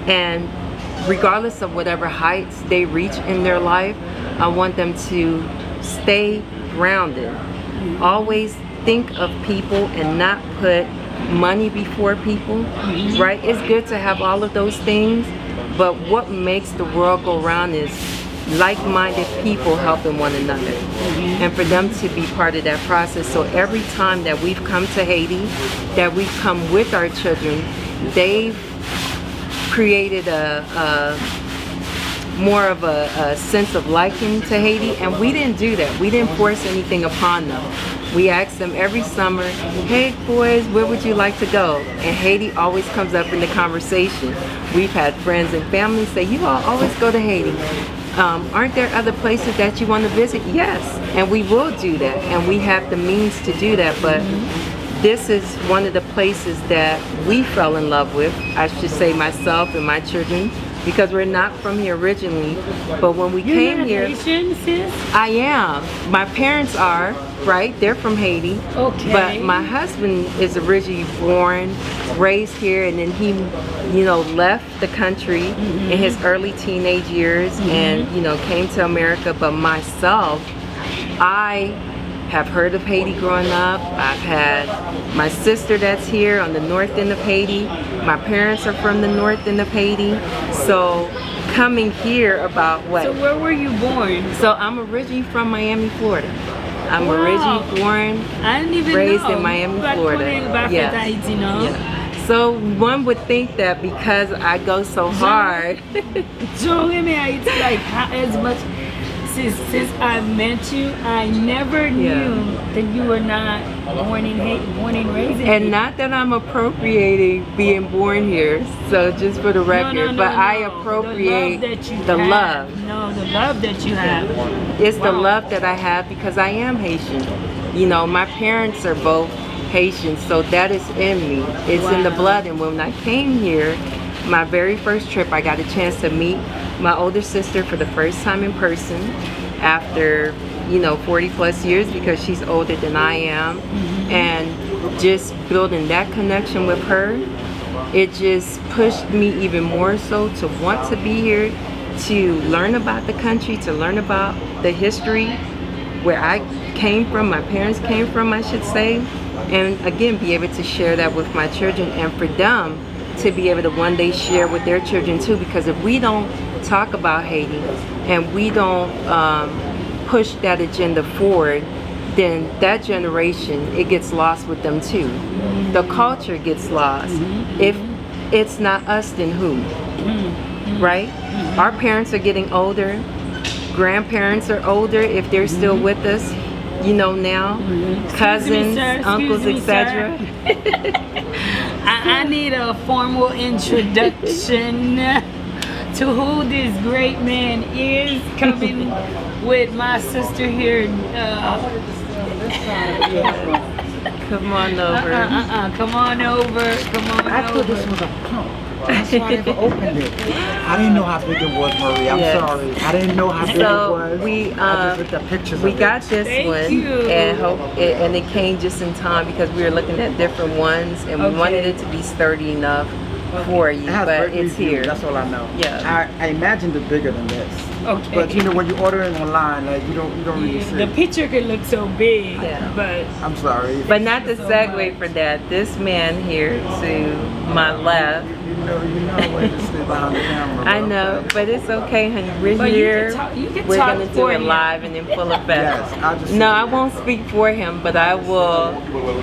and regardless of whatever heights they reach in their life, I want them to stay grounded. Always think of people and not put money before people, right? It's good to have all of those things, but what makes the world go round is like-minded people helping one another, and for them to be part of that process. So every time that we've come to Haiti, that we've come with our children, they've created more of a sense of liking to Haiti, and we didn't do that. We didn't force anything upon them. We asked them every summer, hey boys, where would you like to go? And Haiti always comes up in the conversation. We've had friends and family say, you all always go to Haiti. Aren't there other places that you want to visit? Yes, and we will do that, and we have the means to do that, but this is one of the places that we fell in love with, I should say myself and my children, because we're not from here originally, but when we came here, Haitian, sis? I am. My parents are, right? They're from Haiti. Okay. But my husband is originally born, raised here, and then he, you know, left the country in his early teenage years and, you know, came to America. But myself, I have heard of Haiti growing up. I've had my sister that's here on the north end of Haiti. My parents are from the north end of Haiti. So coming here about what? So where were you born? So I'm originally from Miami, Florida. I'm Wow. originally born, I didn't even raised know. in Miami, Florida. Yeah. Yeah. So one would think that because I go so hard. Joe, it's like as much since I met you, I never knew that you were not born in Haiti, born and raised in Haiti. And not that I'm appropriating being born here, so just for the record, but I appropriate the love. No, the love that you have. It's the love that I have because I am Haitian. You know, my parents are both Haitian, so that is in me. It's in the blood. And when I came here, my very first trip, I got a chance to meet my older sister for the first time in person after, you know, 40 plus years, because she's older than I am. And just building that connection with her, it just pushed me even more so to want to be here, to learn about the country, to learn about the history, where I came from, my parents came from, I should say, and again, be able to share that with my children, and for them to be able to one day share with their children too, because if we don't talk about Haiti and we don't push that agenda forward, then that generation, it gets lost with them too. The culture gets lost. If it's not us, then who? Right? Our parents are getting older. Grandparents are older if they're still with us, you know, now. Cousins, uncles, etc. I need a formal introduction to who this great man is, coming with my sister here. Come on over. Come on over. Come on I thought this was a pump. That's why I never opened it. I didn't know how big it was, Marie. I'm sorry. I didn't know how big it was. We I just looked at pictures we of got it. this Thank one, you. and it came just in time because we were looking at different ones, and we wanted it to be sturdy enough for you, It has but great it's reviews, here. That's all I know. Yeah. I imagined it bigger than this. Okay. But you know, when you order it online, like you don't really see. The picture could look so big, Yeah. but I'm sorry. But not to segue for that, this man here to my left, You know when to stay behind the camera. I bro. know, but it's okay, honey. We're But you here. can talk- you can We're talk gonna do for it him. live and in full effect. Yes, I'll just No, say I won't speak for him, but I will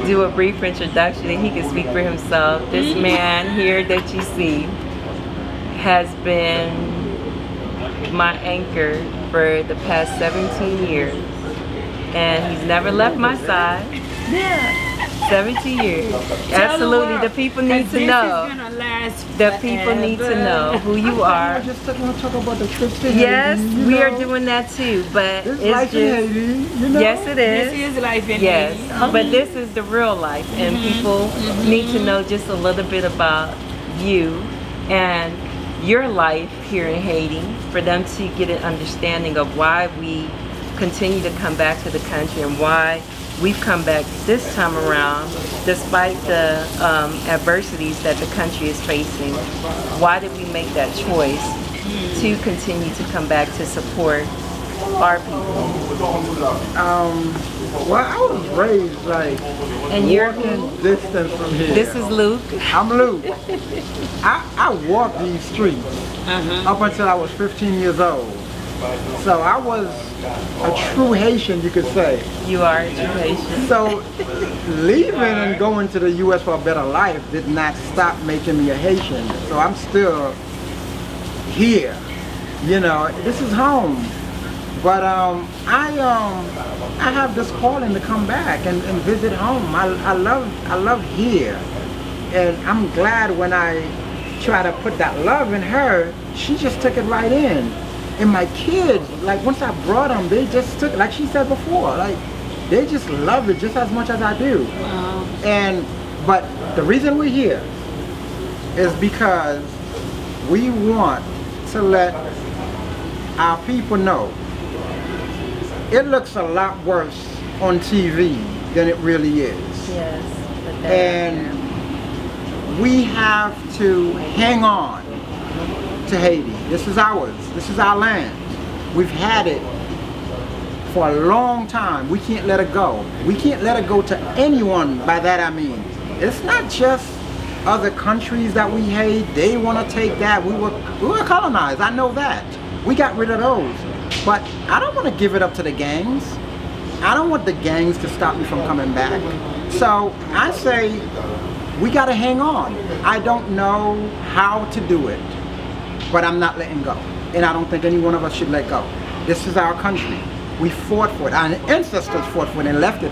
do a brief introduction and he can speak for himself. This man here that you see has been my anchor for the past 17 years. And he's never left my side. Yeah. 17 years. Absolutely. The people need to know. The people need to know who you are. I just want to talk about the trips to Yes, Haiti, you we are know? doing that too, but It's it's life in just, Haiti, you know? yes it is. This is life in Yes, Haiti. but this is the real life, and people need to know just a little bit about you and your life here in Haiti, for them to get an understanding of why we continue to come back to the country and why we've come back this time around despite the adversities that the country is facing. Why did we make that choice to continue to come back to support our people? Well, I was raised like And you're walking distance from here. This is Luke. I'm Luke. I walked these streets up until I was 15 years old. So I was a true Haitian, you could say. You are a true Haitian. So leaving and going to the U.S. for a better life did not stop making me a Haitian. So I'm still here. You know, this is home. But I have this calling to come back and visit home. I love here. And I'm glad when I try to put that love in her, she just took it right in. And my kids, like once I brought them, they just took, like she said before, like they just love it just as much as I do. But the reason we're here is because we want to let our people know it looks a lot worse on TV than it really is. Yes. And we have to hang on to Haiti. This is ours. This is our land. We've had it for a long time. We can't let it go. We can't let it go to anyone. By that I mean, it's not just other countries that we hate. They want to take that. We were colonized. I know that. We got rid of those. But I don't want to give it up to the gangs. I don't want the gangs to stop me from coming back. So I say we got to hang on. I don't know how to do it, but I'm not letting go. And I don't think any one of us should let go. This is our country. We fought for it. Our ancestors fought for it and left it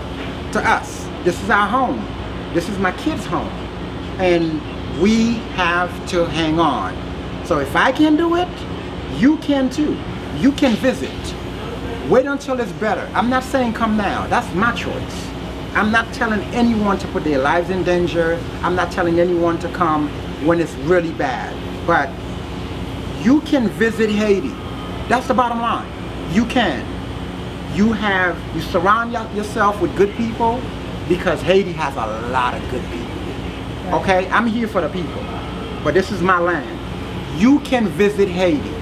to us. This is our home. This is my kids' home. And we have to hang on. So if I can do it, you can too. You can visit. Wait until it's better. I'm not saying come now. That's my choice. I'm not telling anyone to put their lives in danger. I'm not telling anyone to come when it's really bad. But you can visit Haiti. That's the bottom line. You can. You surround yourself with good people because Haiti has a lot of good people. Okay? I'm here for the people. But this is my land. You can visit Haiti.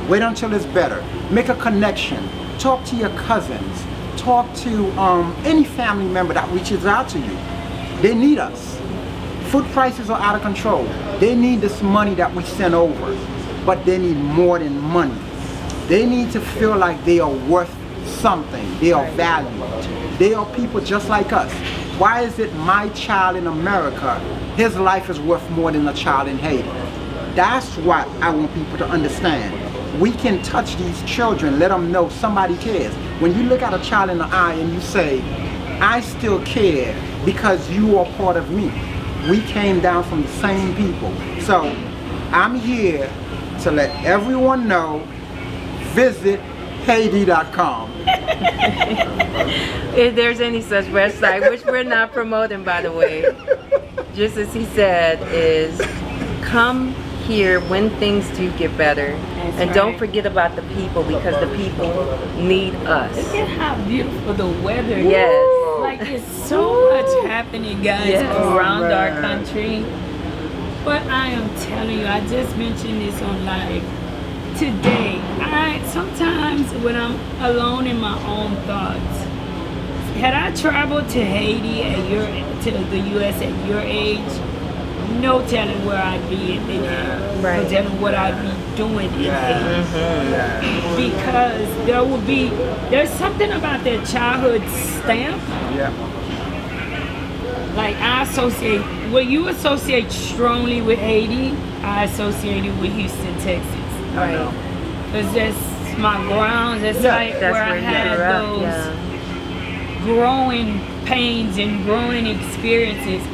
Wait until it's better. Make a connection. Talk to your cousins. Talk to any family member that reaches out to you. They need us. Food prices are out of control. They need this money that we send over. But they need more than money. They need to feel like they are worth something. They are valued. They are people just like us. Why is it my child in America, his life is worth more than a child in Haiti? That's what I want people to understand. We can touch these children, let them know somebody cares. When you look at a child in the eye and you say, I still care because you are part of me. We came down from the same people. So I'm here to let everyone know, visit Haiti.com. If there's any such website, which we're not promoting by the way, just as he said, is come here when things do get better. And don't forget about the people because the people need us. Look at how beautiful the weather is. Yes. Like it's so much happening, guys, Yes. around our country. But I am telling you, I just mentioned this on live today. Sometimes when I'm alone in my own thoughts, had I traveled to Haiti to the U.S. at your age, no telling where I'd be in Haiti. Right. No telling what I'd be doing in Haiti. Because there's something about that childhood stamp. Yeah. Like you associate strongly with Haiti, I associate it with Houston, Texas. Right. It's just my grounds. It's like That's where I you had grew up, those yeah. growing pains and growing experiences.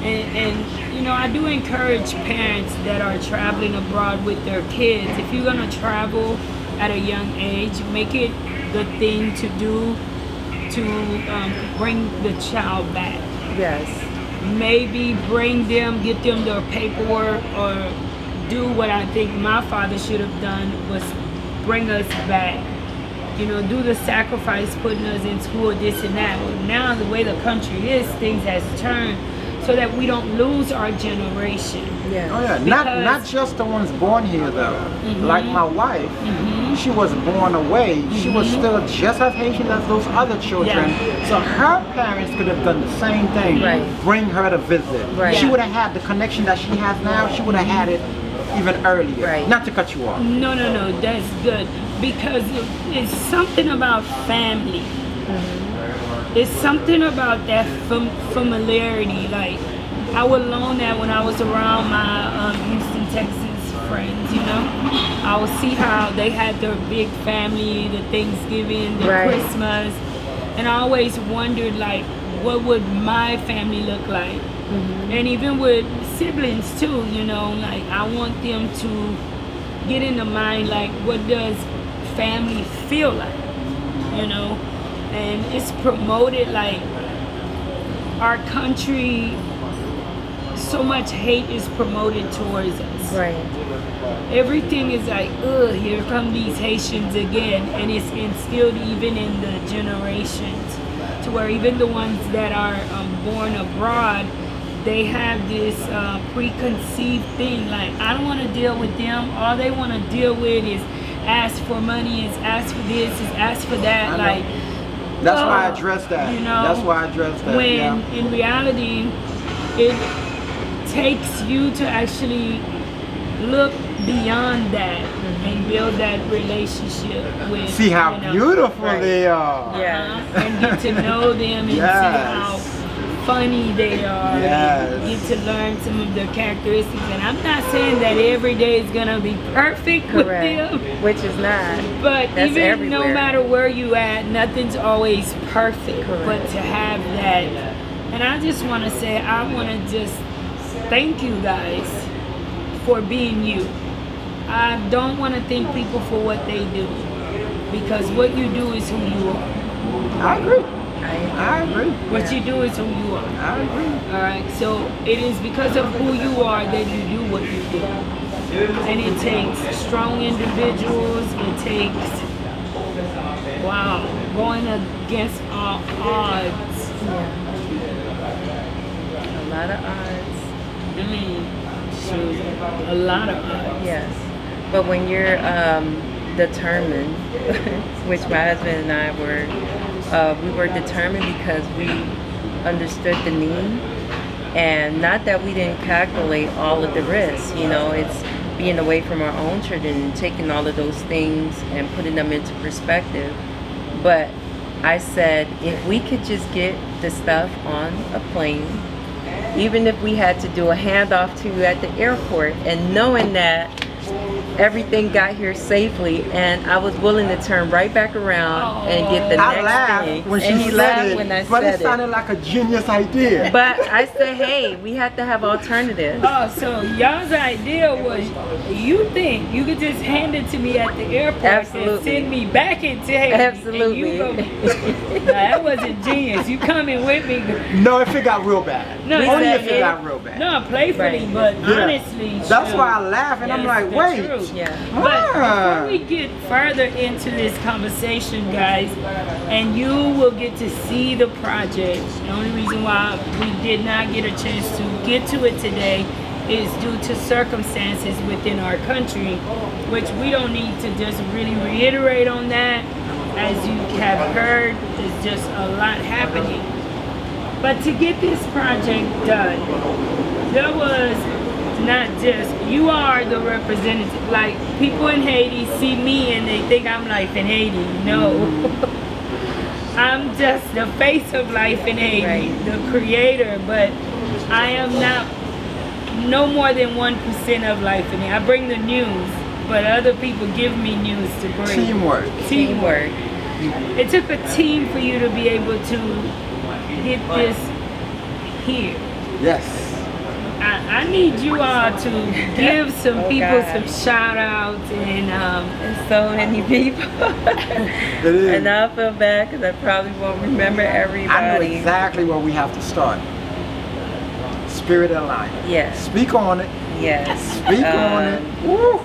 And you know, I do encourage parents that are traveling abroad with their kids. If you're gonna travel at a young age, make it the thing to do to bring the child back. Yes. Maybe get them their paperwork, or do what I think my father should have done, was bring us back. You know, do the sacrifice, putting us in school, this and that. But now the way the country is, things has turned so that we don't lose our generation. Yeah. Oh yeah, not just the ones born here though. Like my wife, she was born away, she was still just as Haitian as those other children. Yeah. So her parents could have done the same thing. Right. Bring her to visit. Right. She would have had the connection that she has now. She would have had it even earlier. Right. Not to cut you off. No, that's good. Because it's something about family. It's something about that familiarity. Like, I would learn that when I was around my Houston, Texas friends, you know. I would see how they had their big family, the Thanksgiving, the Right. Christmas. And I always wondered, like, what would my family look like? And even with siblings too, you know, like I want them to get in the mind, like, what does family feel like, you know? And it's promoted, like, our country, so much hate is promoted towards us. Right. Everything is like, ugh, here come these Haitians again. And it's instilled even in the generations, to where even the ones that are born abroad, they have this preconceived thing, like, I don't want to deal with them. All they want to deal with is ask for money, is ask for this, is ask for that. Like, that's why I addressed that. You know, that's why I addressed that. When in reality, it takes you to actually look beyond that and build that relationship with. See how beautiful Right. they are. Yeah. And get to know them and see how funny they are. Yes. And get to learn some of their characteristics. And I'm not saying that every day is gonna be perfect with Correct. them. Which is not. But That's even no everywhere. matter where you at, nothing's always perfect. Correct. But to have that, and I just want to say, I want to just thank you guys for being you. I don't want to thank people for what they do, because what you do is who you are. I agree. I I agree. What you do is who you are. I agree. All right. So it is because of who you are that you do what you do, and it takes strong individuals. It takes going against all odds. A lot of odds. I mean, shoot, a lot of odds. Yes. But when you're determined, which my husband and I were, we were determined because we understood the need, and not that we didn't calculate all of the risks. You know, it's being away from our own children and taking all of those things and putting them into perspective. But I said, if we could just get the stuff on a plane, even if we had to do a handoff to you at the airport, and knowing that everything got here safely, and I was willing to turn right back around and get the I next laughed thing. when And she he said laughed it, when I but said it sounded like a genius idea. But I said, hey, we have to have alternatives. Oh, so y'all's idea was, you think you could just hand it to me at the airport and Absolutely. send me back into Haiti? Absolutely. And you go, nah, that wasn't genius. You coming with me? No, if it got real bad. No, Only said if it got real bad. No, playfully, but Yeah. honestly, That's shoot, why I laugh and I'm that's like, the wait. truth. Yeah. But Ah. before we get further into this conversation, guys, and you will get to see the project. The only reason why we did not get a chance to get to it today is due to circumstances within our country, which we don't need to just really reiterate on that. As you have heard, there's just a lot happening. But to get this project done, there was not just, you are the representative. Like, people in Haiti see me and they think I'm Life in Haiti. No. I'm just the face of Life in Haiti, Right. the creator, but I am not no more than 1% of Life in Haiti. I bring the news, but other people give me news to bring. Teamwork. Teamwork. It took a team for you to be able to get this here. Yes. I need you all to give some Oh, people God. some shout outs and There's so many people. It is. And I feel bad because I probably won't remember everybody. I know exactly where we have to start. Spirit Alliance. Yes. Speak on it. Yes. Speak on it. Woo.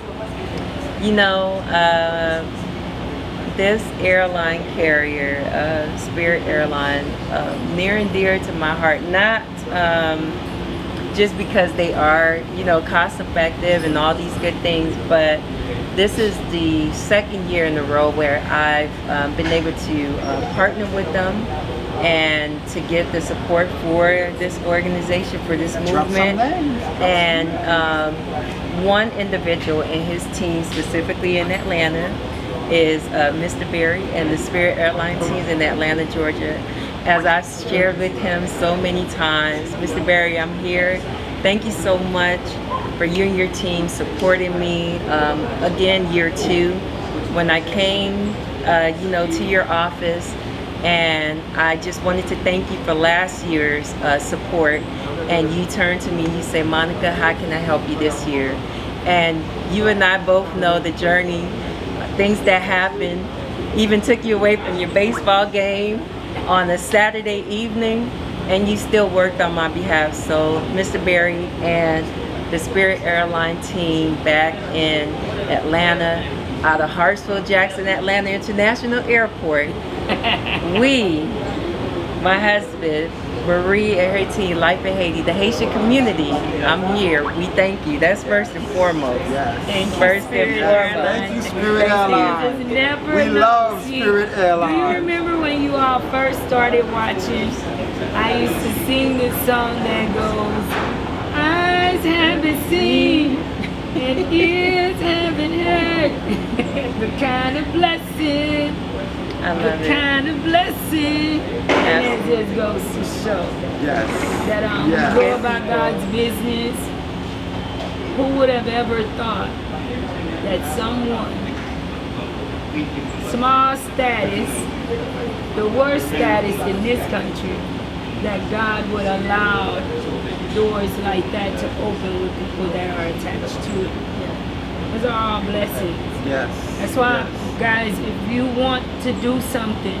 You know, this airline carrier, Spirit Airline, near and dear to my heart. Not just because they are, you know, cost effective and all these good things. But this is the second year in a row where I've been able to partner with them and to get the support for this organization, for this movement. And one individual in his team, specifically in Atlanta, is Mr. Berry and the Spirit Airline teams in Atlanta, Georgia. As I've shared with him so many times, Mr. Berry, I'm here. Thank you so much for you and your team supporting me. Again, year 2, when I came, you know, to your office, and I just wanted to thank you for last year's support. And you turned to me and you said, Monica, how can I help you this year? And you and I both know the journey, things that happened, even took you away from your baseball game on a Saturday evening, and you still worked on my behalf. So Mr. Berry and the Spirit Airline team back in Atlanta, out of Hartsfield-Jackson Atlanta International Airport, we, my husband, Marie and her team, Life in Haiti, the Haitian community, I'm here. We thank you. That's first and foremost. Yes. Thank you, First Spirit and foremost. Airlines. Thank you, Spirit Airlines. Just never We know. love See, Spirit Airlines. Do you remember when you all first started watching? I used to sing this song that goes, eyes haven't seen and ears haven't heard the kind of blessing, I the love it. kind of blessing. And it just goes to show Yes. that Yes. we go about God's business. Who would have ever thought that someone, small status, the worst status in this country, that God would allow doors like that to open with people that are attached to it? Those are all blessings. Yes. That's why, guys, if you want to do something,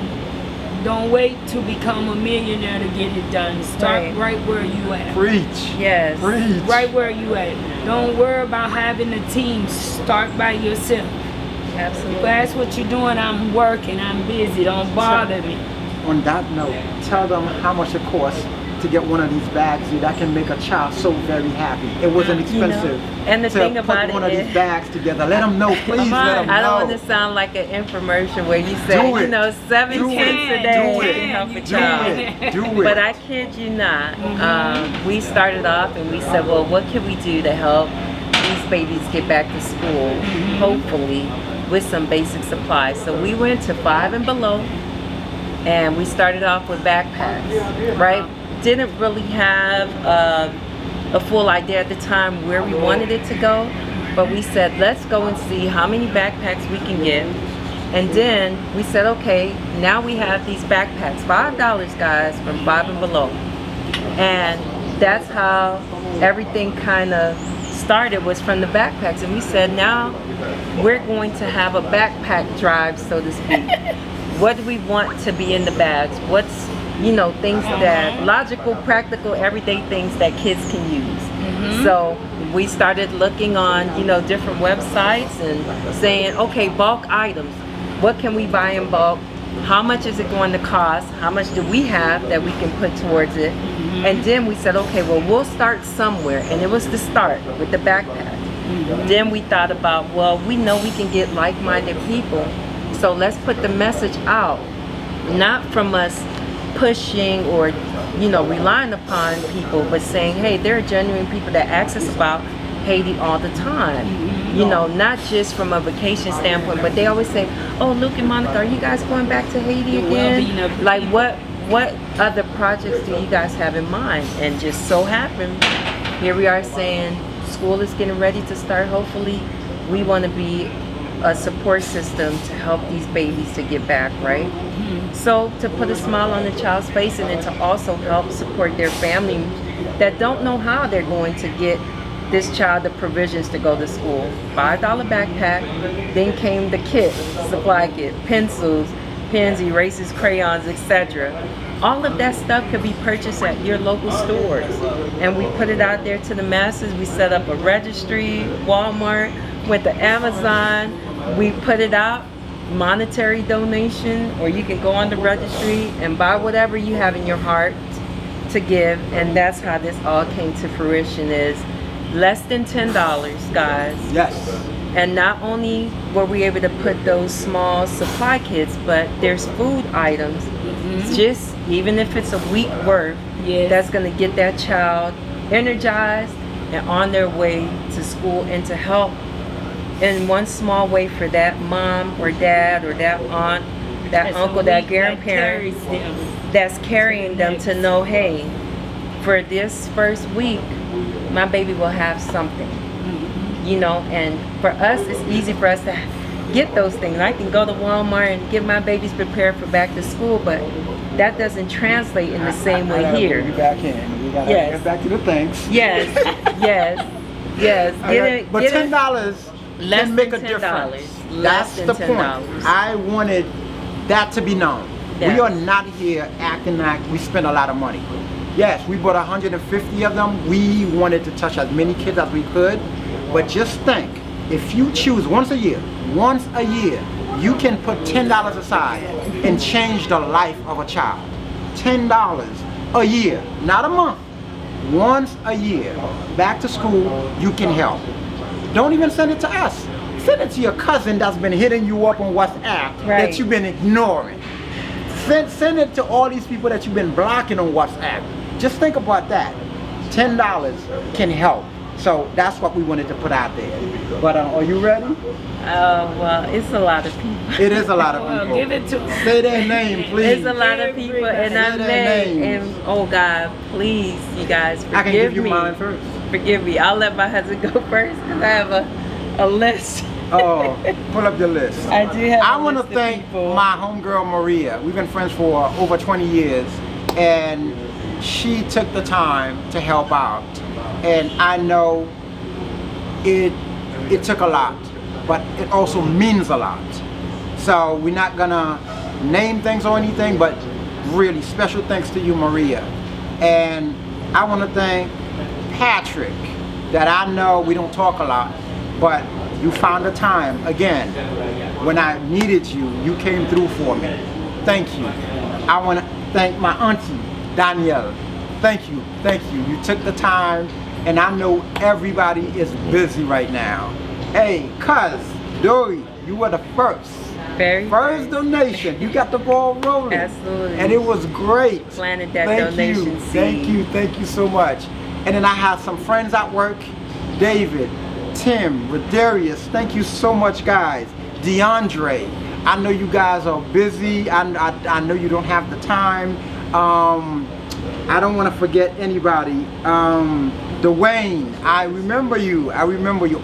don't wait to become a millionaire to get it done. Start right where you at. Preach. Yes. Preach. Right where you at. Don't worry about having a team. Start by yourself. Absolutely. If that's what you're doing, I'm working, I'm busy, don't bother me. On that note, tell them how much it costs to get one of these bags that can make a child so very happy. It wasn't You know, expensive. and the to thing put about one it of is- these bags together. Let them know, please. Let them know. I don't want to sound like an infomercial where you say, Do it. you know, 7 Do cents it. a day Do it. can help a Do child. it. Do it. But I kid you not, we started off and we said, well, what can we do to help these babies get back to school, hopefully, with some basic supplies. So we went to 5 and below, and we started off with backpacks, right? Didn't really have a full idea at the time where we wanted it to go, but we said, let's go and see how many backpacks we can get. And then we said, okay, now we have these backpacks, $5 guys, from 5 and below. And that's how everything kind of started, was from the backpacks. And we said, now we're going to have a backpack drive, so to speak. What do we want to be in the bags? What's, you know, things that logical, practical, everyday things that kids can use. So we started looking on, you know, different websites and saying, okay, bulk items. What can we buy in bulk? How much is it going to cost? How much do we have that we can put towards it? And then we said, okay, well, we'll start somewhere. And it was the start with the backpack. Then we thought about, well, we know we can get like-minded people. So let's put the message out, not from us pushing or, you know, relying upon people, but saying, hey, there are genuine people that ask us about Haiti all the time. You know, not just from a vacation standpoint, but they always say, oh, Luke and Monica, are you guys going back to Haiti again? Like, what other projects do you guys have in mind? And just so happened, here we are saying school is getting ready to start. Hopefully, we want to be a support system to help these babies to get back, right? So to put a smile on the child's face, and then to also help support their family that don't know how they're going to get this child the provisions to go to school. $5 backpack, then came the kit, supply kit, pencils, pens, erasers, crayons, etc. All of that stuff could be purchased at your local stores. And we put it out there to the masses. We set up a registry, Walmart, went to Amazon. We put it out, monetary donation, or you can go on the registry and buy whatever you have in your heart to give, and that's how this all came to fruition. Is less than $10, guys. Yes. And not only were we able to put those small supply kits, but there's food items. Just even if it's a week worth, that's going to get that child energized and on their way to school, and to help in one small way for that mom or dad or that aunt, that uncle, that grandparent that's carrying them to know, hey, for this first week, my baby will have something. You know, and for us, it's easy for us to get those things. I can go to Walmart and get my babies prepared for back to school, but that doesn't translate in the same way here. We back in. We gotta get back to the things. Yes, yes. But $10 can make a difference. That's the point. I wanted that to be known. Yes. We are not here acting like we spend a lot of money. Yes, we bought 150 of them. We wanted to touch as many kids as we could. But just think, if you choose once a year, you can put $10 aside and change the life of a child. $10 a year, not a month. Once a year, back to school, you can help. Don't even send it to us. Send it to your cousin that's been hitting you up on WhatsApp that you've been ignoring. Send it to all these people that you've been blocking on WhatsApp. Just think about that. $10 can help. So that's what we wanted to put out there. But are you ready? Oh, well, it's a lot of people. It is a lot of people. Give it to Say their name, please. It's a lot of people, and and oh God, please, you guys, forgive me. I can give you mine first. Forgive me. I'll let my husband go first, because I have a list. Oh, pull up your list. I do have I want to thank my homegirl Maria. We've been friends for over 20 years, and she took the time to help out. And I know it took a lot, but it also means a lot. So we're not gonna name things or anything, but really special thanks to you, Maria. And I want to thank Patrick, that I know we don't talk a lot, but you found the time again. When I needed you, you came through for me. Thank you. I want to thank my auntie, Danielle. Thank you, thank you. You took the time, and I know everybody is busy right now. Hey, cuz, Dory, you were the first. First donation. You got the ball rolling. Absolutely. And it was great. Planted that donation seed. Thank you so much. And then I have some friends at work, David, Tim, Rodarius, thank you so much, guys. DeAndre, I know you guys are busy. I know you don't have the time. I don't want to forget anybody. Dwayne, I remember you.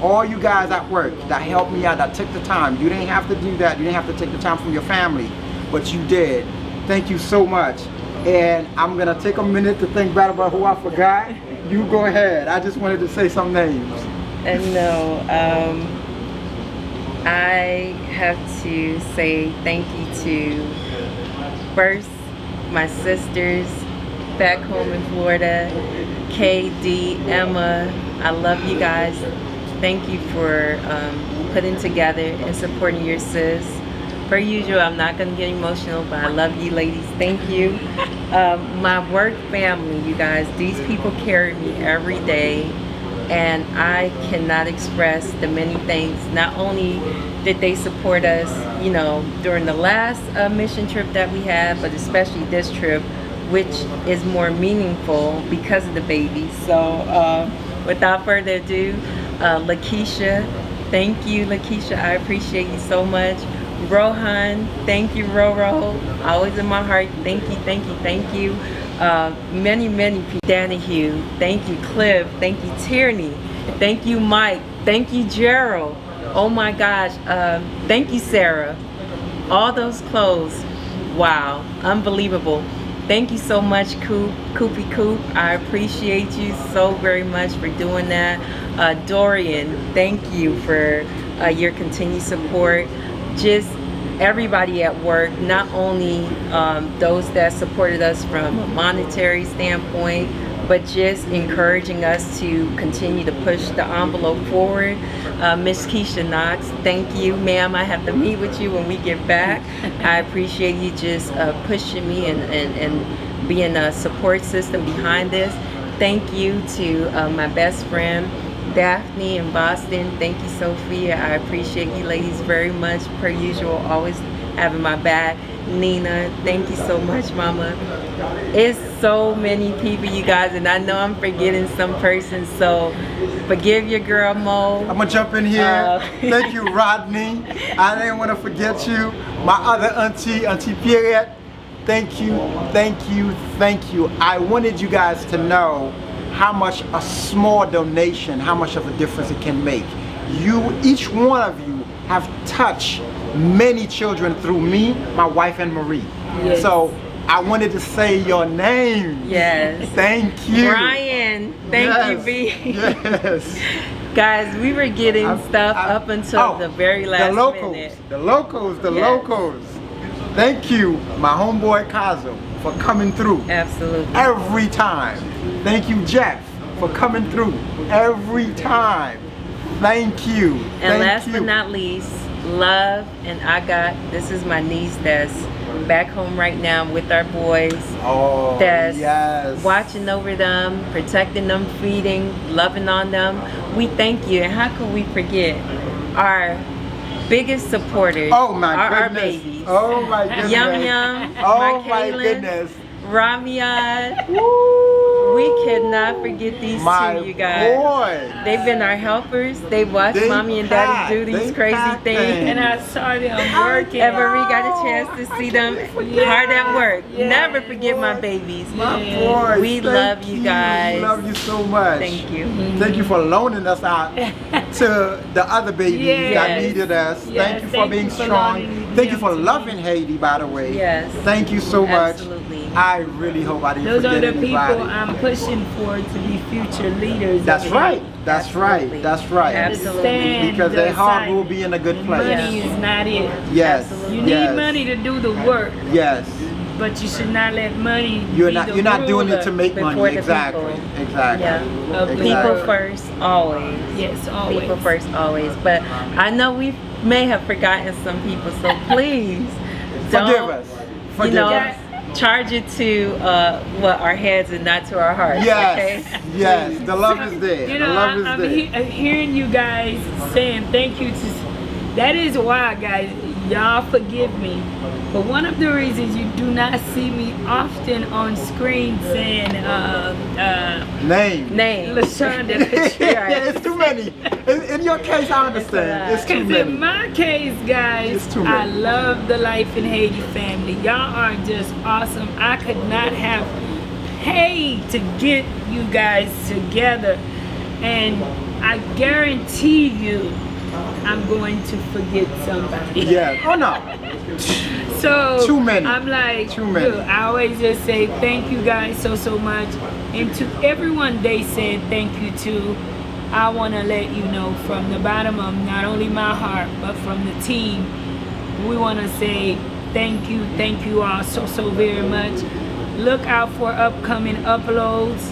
All you guys at work that helped me out, that took the time. You didn't have to do that. You didn't have to take the time from your family, but you did. Thank you so much. And I'm going to take a minute to think back about who I forgot. You go ahead. I just wanted to say some names. And no, I have to say thank you to first my sisters back home in Florida, KD, Emma. I love you guys. Thank you for putting together and supporting your sis. Per usual, I'm not going to get emotional, but I love you ladies. Thank you. My work family, you guys, these people carry me every day. And I cannot express the many things. Not only did they support us, you know, during the last mission trip that we had, but especially this trip, which is more meaningful because of the baby. So without further ado, Lakeisha, thank you, Lakeisha. I appreciate you so much. Rohan, thank you, Roro. Always in my heart. Thank you, thank you, thank you. Many people. Danahue, thank you. Cliff, thank you. Tierney, thank you. Mike, thank you. Gerald, oh my gosh, thank you. Sarah, all those clothes, wow, unbelievable. Thank you so much, Koopy Coop. I appreciate you so very much for doing that. Dorian, thank you for your continued support. Just everybody at work, not only those that supported us from a monetary standpoint, but just encouraging us to continue to push the envelope forward. Miss Keisha Knox, thank you, ma'am. I have to meet with you when we get back. I appreciate you just pushing me and being a support system behind this. Thank you to my best friend, Daphne in Boston. Thank you, Sophia. I appreciate you ladies very much, per usual, always having my back. Nina, thank you so much, Mama. It's so many people, you guys, and I know I'm forgetting some persons, so forgive your girl, Mo. I'm gonna jump in here. Thank you, Rodney. I didn't want to forget you. My other Auntie Period. Thank you, thank you, thank you. I wanted you guys to know how much a small donation, how much of a difference it can make. Each one of you have touched many children through me, my wife, and Marie. Yes. So I wanted to say your name. Yes. Thank you. Brian, thank you, B. Yes. Guys, we were getting stuff up until the very last minute. The locals. Thank you, my homeboy Kazo, for coming through. Absolutely. Every time. Thank you, Jeff, for coming through every time. Thank you. And last but not least, Love and this is my niece that's back home right now with our boys. Oh, that's yes. Watching over them, protecting them, feeding, loving on them. We thank you. And how could we forget our biggest supporters? Oh my our goodness. babies. Oh my goodness. Yum Yum. Oh my goodness. Ramya. We cannot forget these two, you guys. Boy. They've been our helpers. They watched Mommy and Daddy do these crazy things. And I saw them working. And Marie got a chance to see them hard at work. Yeah. Never forget my babies. My boys. We love you guys. We love you so much. Thank you. Thank you for loaning us out to the other babies that needed us. Yes. Thank you for being strong. Thank you for loving Haiti, by the way. Yes. Thank you so much. Absolutely. I really hope I didn't Those forget are the anybody. people I'm pushing for to be future leaders. That's right. That's Absolutely. right. That's right. Absolutely. Because their heart will be in a good place. Money is not it. Yes. Absolutely. You need money to do the work, Yes. but you should not let money You're be not. the You're not doing it to ruler. make before money. the Exactly. people. Exactly. Yeah. Of Exactly. People first, always. Yes, always. People first, always. But I know we may have forgotten some people, so please don't, Forgive us. Forgive you know, us. charge it to our heads and not to our hearts. Yes. Okay? Yes. The love is there. You The know, love is I'm there. hearing you guys saying thank you to. That is why, guys, y'all forgive me. But one of the reasons you do not see me often on screen saying Name. LaShonda Yeah, it's too many. In your case, I understand. It's too Because many. in my case, guys, It's too I many. love the Life in Haiti family. Y'all are just awesome. I could not have paid to get you guys together. And I guarantee you, I'm going to forget somebody. Yeah. Oh no. So Too many. I'm like, Too many. look, I always just say thank you guys so much. And to everyone they said thank you to, I want to let you know from the bottom of not only my heart, but from the team, we want to say thank you all so very much. Look out for upcoming uploads.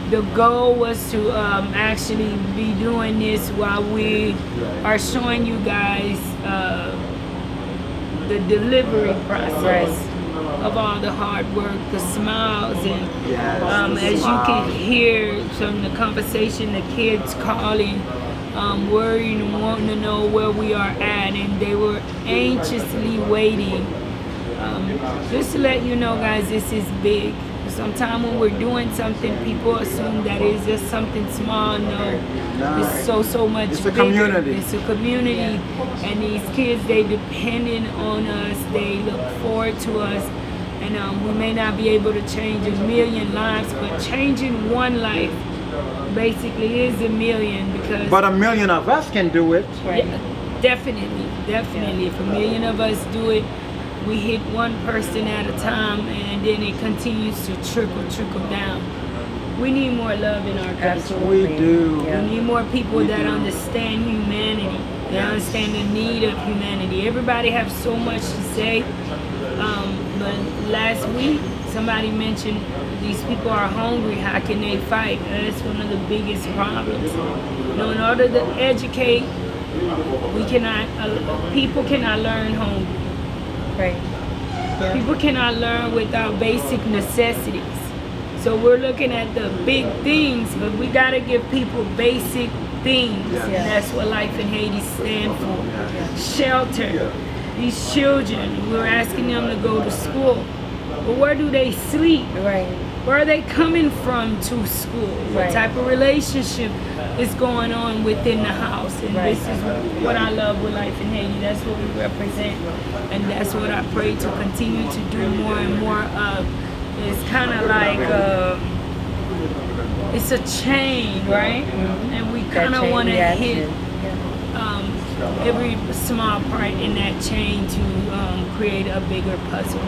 The goal was to actually be doing this while we are showing you guys the delivery process of all the hard work, the smiles, and as you can hear from the conversation, the kids calling, worrying and wanting to know where we are at, and they were anxiously waiting. Just to let you know, guys, this is big. Sometimes when we're doing something, people assume that it's just something small. No, it's so much It's a bigger. community. It's a community, and these kids, they depending on us. They look forward to us, and we may not be able to change a million lives, but changing one life basically is a million, because. But a million of us can do it. Yeah, definitely. If a million of us do it, we hit one person at a time, and then it continues to trickle down. We need more love in our country. We do. Yeah. We need more people that understand humanity. They understand the need of humanity. Everybody has so much to say, but last week somebody mentioned these people are hungry. How can they fight? That's one of the biggest problems. You know, in order to educate, we cannot. People cannot learn hungry. Right. People cannot learn without basic necessities. So we're looking at the big things, but we gotta give people basic things. And that's what Life in Haiti stand for. Shelter. These children, we're asking them to go to school. But where do they sleep? Right. Where are they coming from to school? What type of relationship is going on within the house? And this is what I love with Life in Haiti. That's what we represent. And that's what I pray to continue to do more and more of. It's kind of like, it's a chain, right? And we kind of want to hit every small part in that chain to create a bigger puzzle.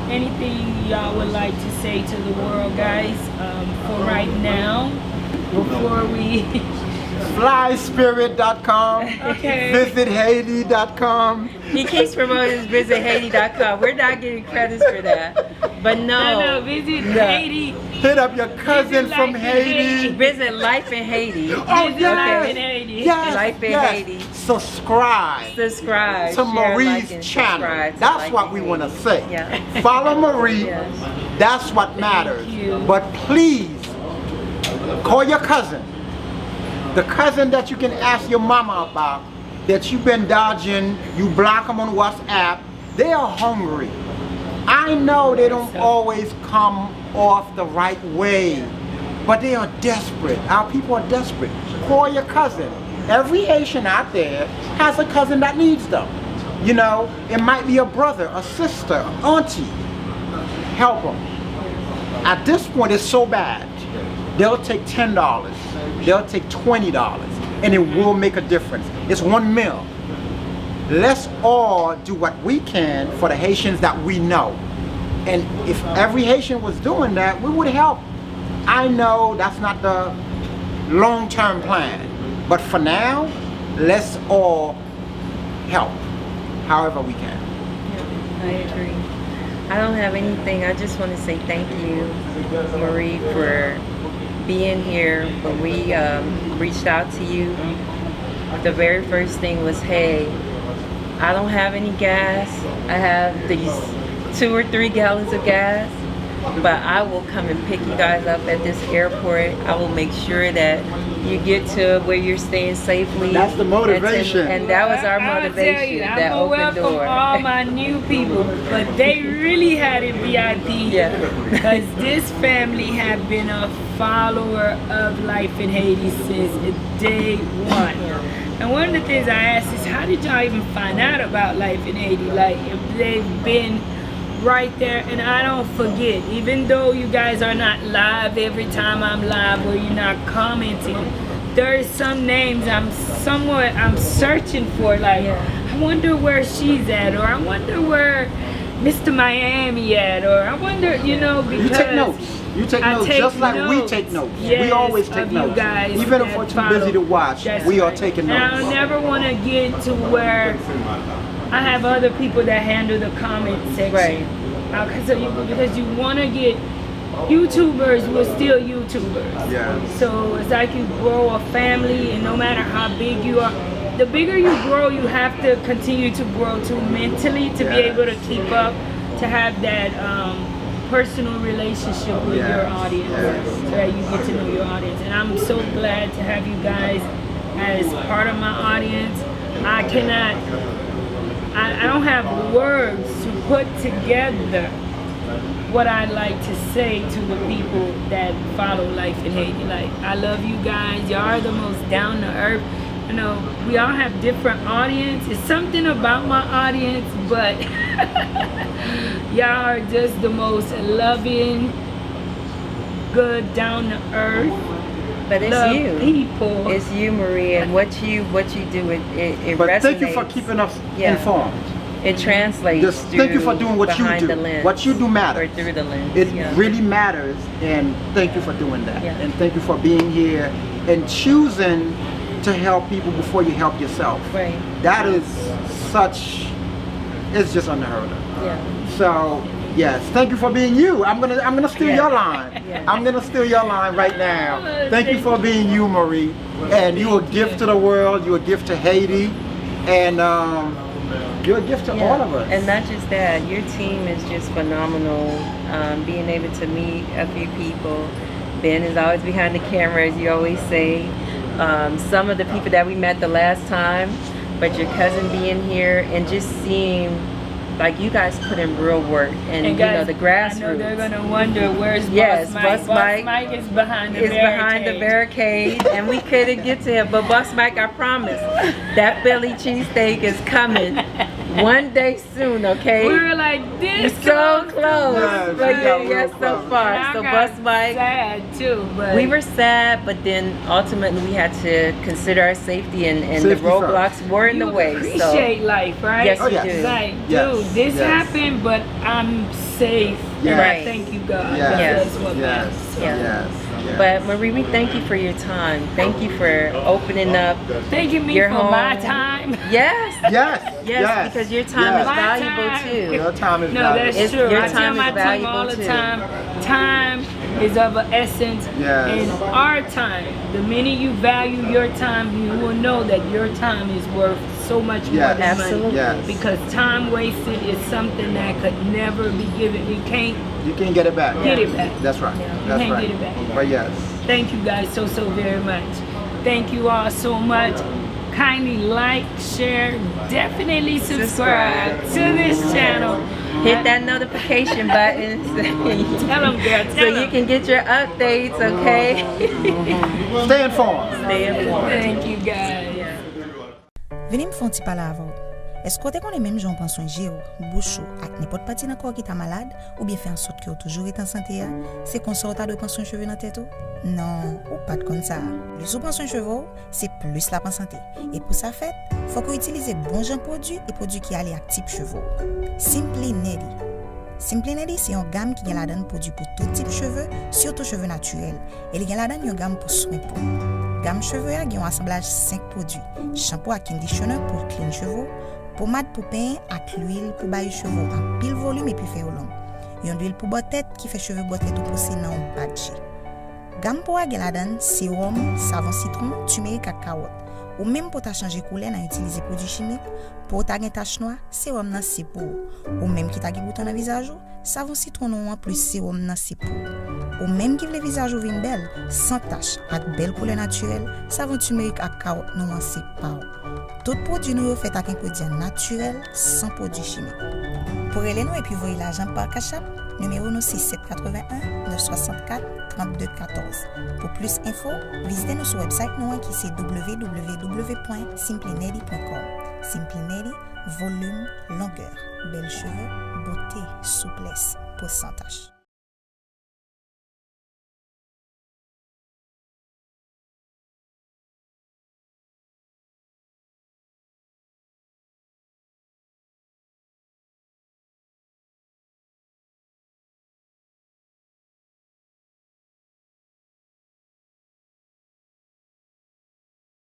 Anything y'all would like to say to the world, guys, for right now, before we... Flyspirit.com, Okay. visithaiti.com. He keeps promoting visithaiti.com. We're not getting credits for that. But No, visit Haiti. Hit up your cousin Visit from Life in Haiti. Haiti. Visit Life in Haiti. Oh, Visit yes. Life in Haiti. Yes, Life in yes. Haiti. Subscribe Subscribe. to share, Marie's like, and channel. subscribe to That's Life what in we Haiti. want to say. Yeah. Follow Marie. Yes. That's what matters. you. But please, call your cousin. The cousin that you can ask your mama about, that you've been dodging, you block them on WhatsApp, they are hungry. I know they don't always come off the right way, but they are desperate. Our people are desperate. Call your cousin. Every Haitian out there has a cousin that needs them. You know, it might be a brother, a sister, auntie. Help them. At this point, it's so bad. They'll take $10. They'll take $20, and it will make a difference. It's one meal. Let's all do what we can for the Haitians that we know. And if every Haitian was doing that, we would help. I know that's not the long-term plan, but for now, let's all help however we can. I agree. I don't have anything. I just want to say thank you, Marie, for being here. When we reached out to you, the very first thing was, hey, I don't have any gas. I have these 2 or 3 gallons of gas, but I will come and pick you guys up at this airport. I will make sure that you get to where you're staying safely. That's the motivation. And that was our I'll motivation, tell you, that I'm open welcome door. all my new people, but they really had it VIP. Yeah. Because this family have been a follower of Life in Haiti since day one. And one of the things I asked is, how did y'all even find out about Life in Haiti? Like, if they've been right there, and I don't forget, even though you guys are not live every time I'm live or you're not commenting, there is some names I'm searching for, like, I wonder where she's at, or I wonder where Mr. Miami at, or I wonder, you know, because You take notes. You take I notes take just like we notes. take notes. We Yes, always take of you notes. guys Even if that we're too follow. busy to watch, That's we are right. taking And notes. I never want to get to where I have other people that handle the comment section. Right. Because you want to get YouTubers, we're still YouTubers. Yeah. So it's like you grow a family, and no matter how big you are, the bigger you grow, you have to continue to grow too mentally to be able to keep up, to have that personal relationship with your audience, so that you get to know your audience. And I'm so glad to have you guys as part of my audience. I don't have words to put together what I'd like to say to the people that follow Life in Haiti. Like, I love you guys. Y'all are the most down to earth. You know, we all have different audience. It's something about my audience, but y'all are just the most loving, good, down to earth. But it's love you. people. It's you, Marie, and what you do, it But resonates. thank you for keeping us informed. It translates. Just thank you for doing what you behind do. the lens, What you do matters. or through the lens. It yeah. really matters, and thank you for doing that. Yeah. And thank you for being here and choosing to help people before you help yourself. Right. That is it's just unheard of. Yeah. So yes, thank you for being you. I'm gonna steal your line. Yeah. I'm gonna steal your line right now. Thank you for being you, Marie. And you a gift to the world. You a gift to Haiti. And You're a gift to all of us. And not just that, your team is just phenomenal. Being able to meet a few people. Ben is always behind the camera, as you always say. Some of the people that we met the last time, but your cousin being here and just seeing, like, you guys put in real work, and you guys, know, the grassroots. I know they're gonna wonder where's Yes, Boss Mike. Boss Mike Mike is behind the is behind the barricade, and we couldn't get to him. But Boss Mike, I promise, that Philly cheesesteak is coming one day soon. Okay, We were like this. we're so close, Yes, but we got real yes, so close. far. And I So got Boss Mike, sad too, but we were sad, but then ultimately we had to consider our safety, and the Safety roadblocks were in you the way. So appreciate life, right? yes, Oh, you yes. do. Like, Yes, dude, this yes. happened, but I'm safe. Yes. And I Right. thank you, God. Yes. That's what Yes. matters. Yeah. Yes. Yes. But Marie, we thank you for your time. Thank you for opening up. Thanking me Your for home. my time. Yes. Yes. Yes, because your time yes. is My valuable time. too. Your time is No, valuable. that's It's- true. your I time tell is my team all valuable the too. time, time is of an essence. Yes. And our time, the minute you value your time, you will know that your time is worth so much more Yes. than Absolutely. money. Yes. Because time wasted is something that could never be given. You can't You can get it back. get it back. That's right. Yeah. You That's can't right. get it back. But yes. Thank you guys so very much. Thank you all so much. Kindly like, share, definitely subscribe to this channel. Hit that notification button Tell them, girl. so Tell you them. can get your updates, okay? Stay informed. Stay informed. Thank you guys. Veni m fon ti pala avon. Esko te konen menm jon pran sonje ou, bouchou ak nepot pati nan kor ki ta malade ou bien fè an sot ki ou toujou etan sante ya, se kon sa ou ta dwe pran son cheve nan tèt ou? Non, ou pat kon sa. Plus ou pran son cheve ou, se plus la pan sante. Et pou sa fèt, fòk ou itilize bon jan prodwi et prodwi ki ale ak tip cheve ou. Simply Neri. Simply Neri se yon gam ki gen la dan prodwi pou tout tip cheve, surtout cheve naturel. Et li gen la dan yon gam pou soin pou. Gam cheve a gen yon assemblage 5 prodwi. Shampoo ak conditioner pou clean cheve, pomade pou pein ak l'huile pou baye cheve an pile volume et puis fè ou long. Yon l'huile pou botet ki fè cheve botet ou pousse nan ou badji. Gam pou a gen la dan sérum, savon citron, turmeric ak carotte. Ou même pour ta changer couleur nan utiliser produit chimique, pour ta gen tache noire, sérum nan c'est pour. Ou même qui ta gen bouton nan visage ou, savon citron non plus sérum nan c'est pour. Ou même qui vle visage ou vin belle, sans tache, ak belle couleur naturelle, savon turmeric ak carotte non c'est pas. Tout produit nou fait ak ingrédients naturels, sans produit chimique. Pour aller nous et puis voyer l'argent par cachap, numéro nous c'est 781 964 32 14. Pour plus info, visitez notre website nous qui c'est www.simplyneri.com. Simply Neri, volume, longueur, belles cheveux, beauté, souplesse, peau sans tache.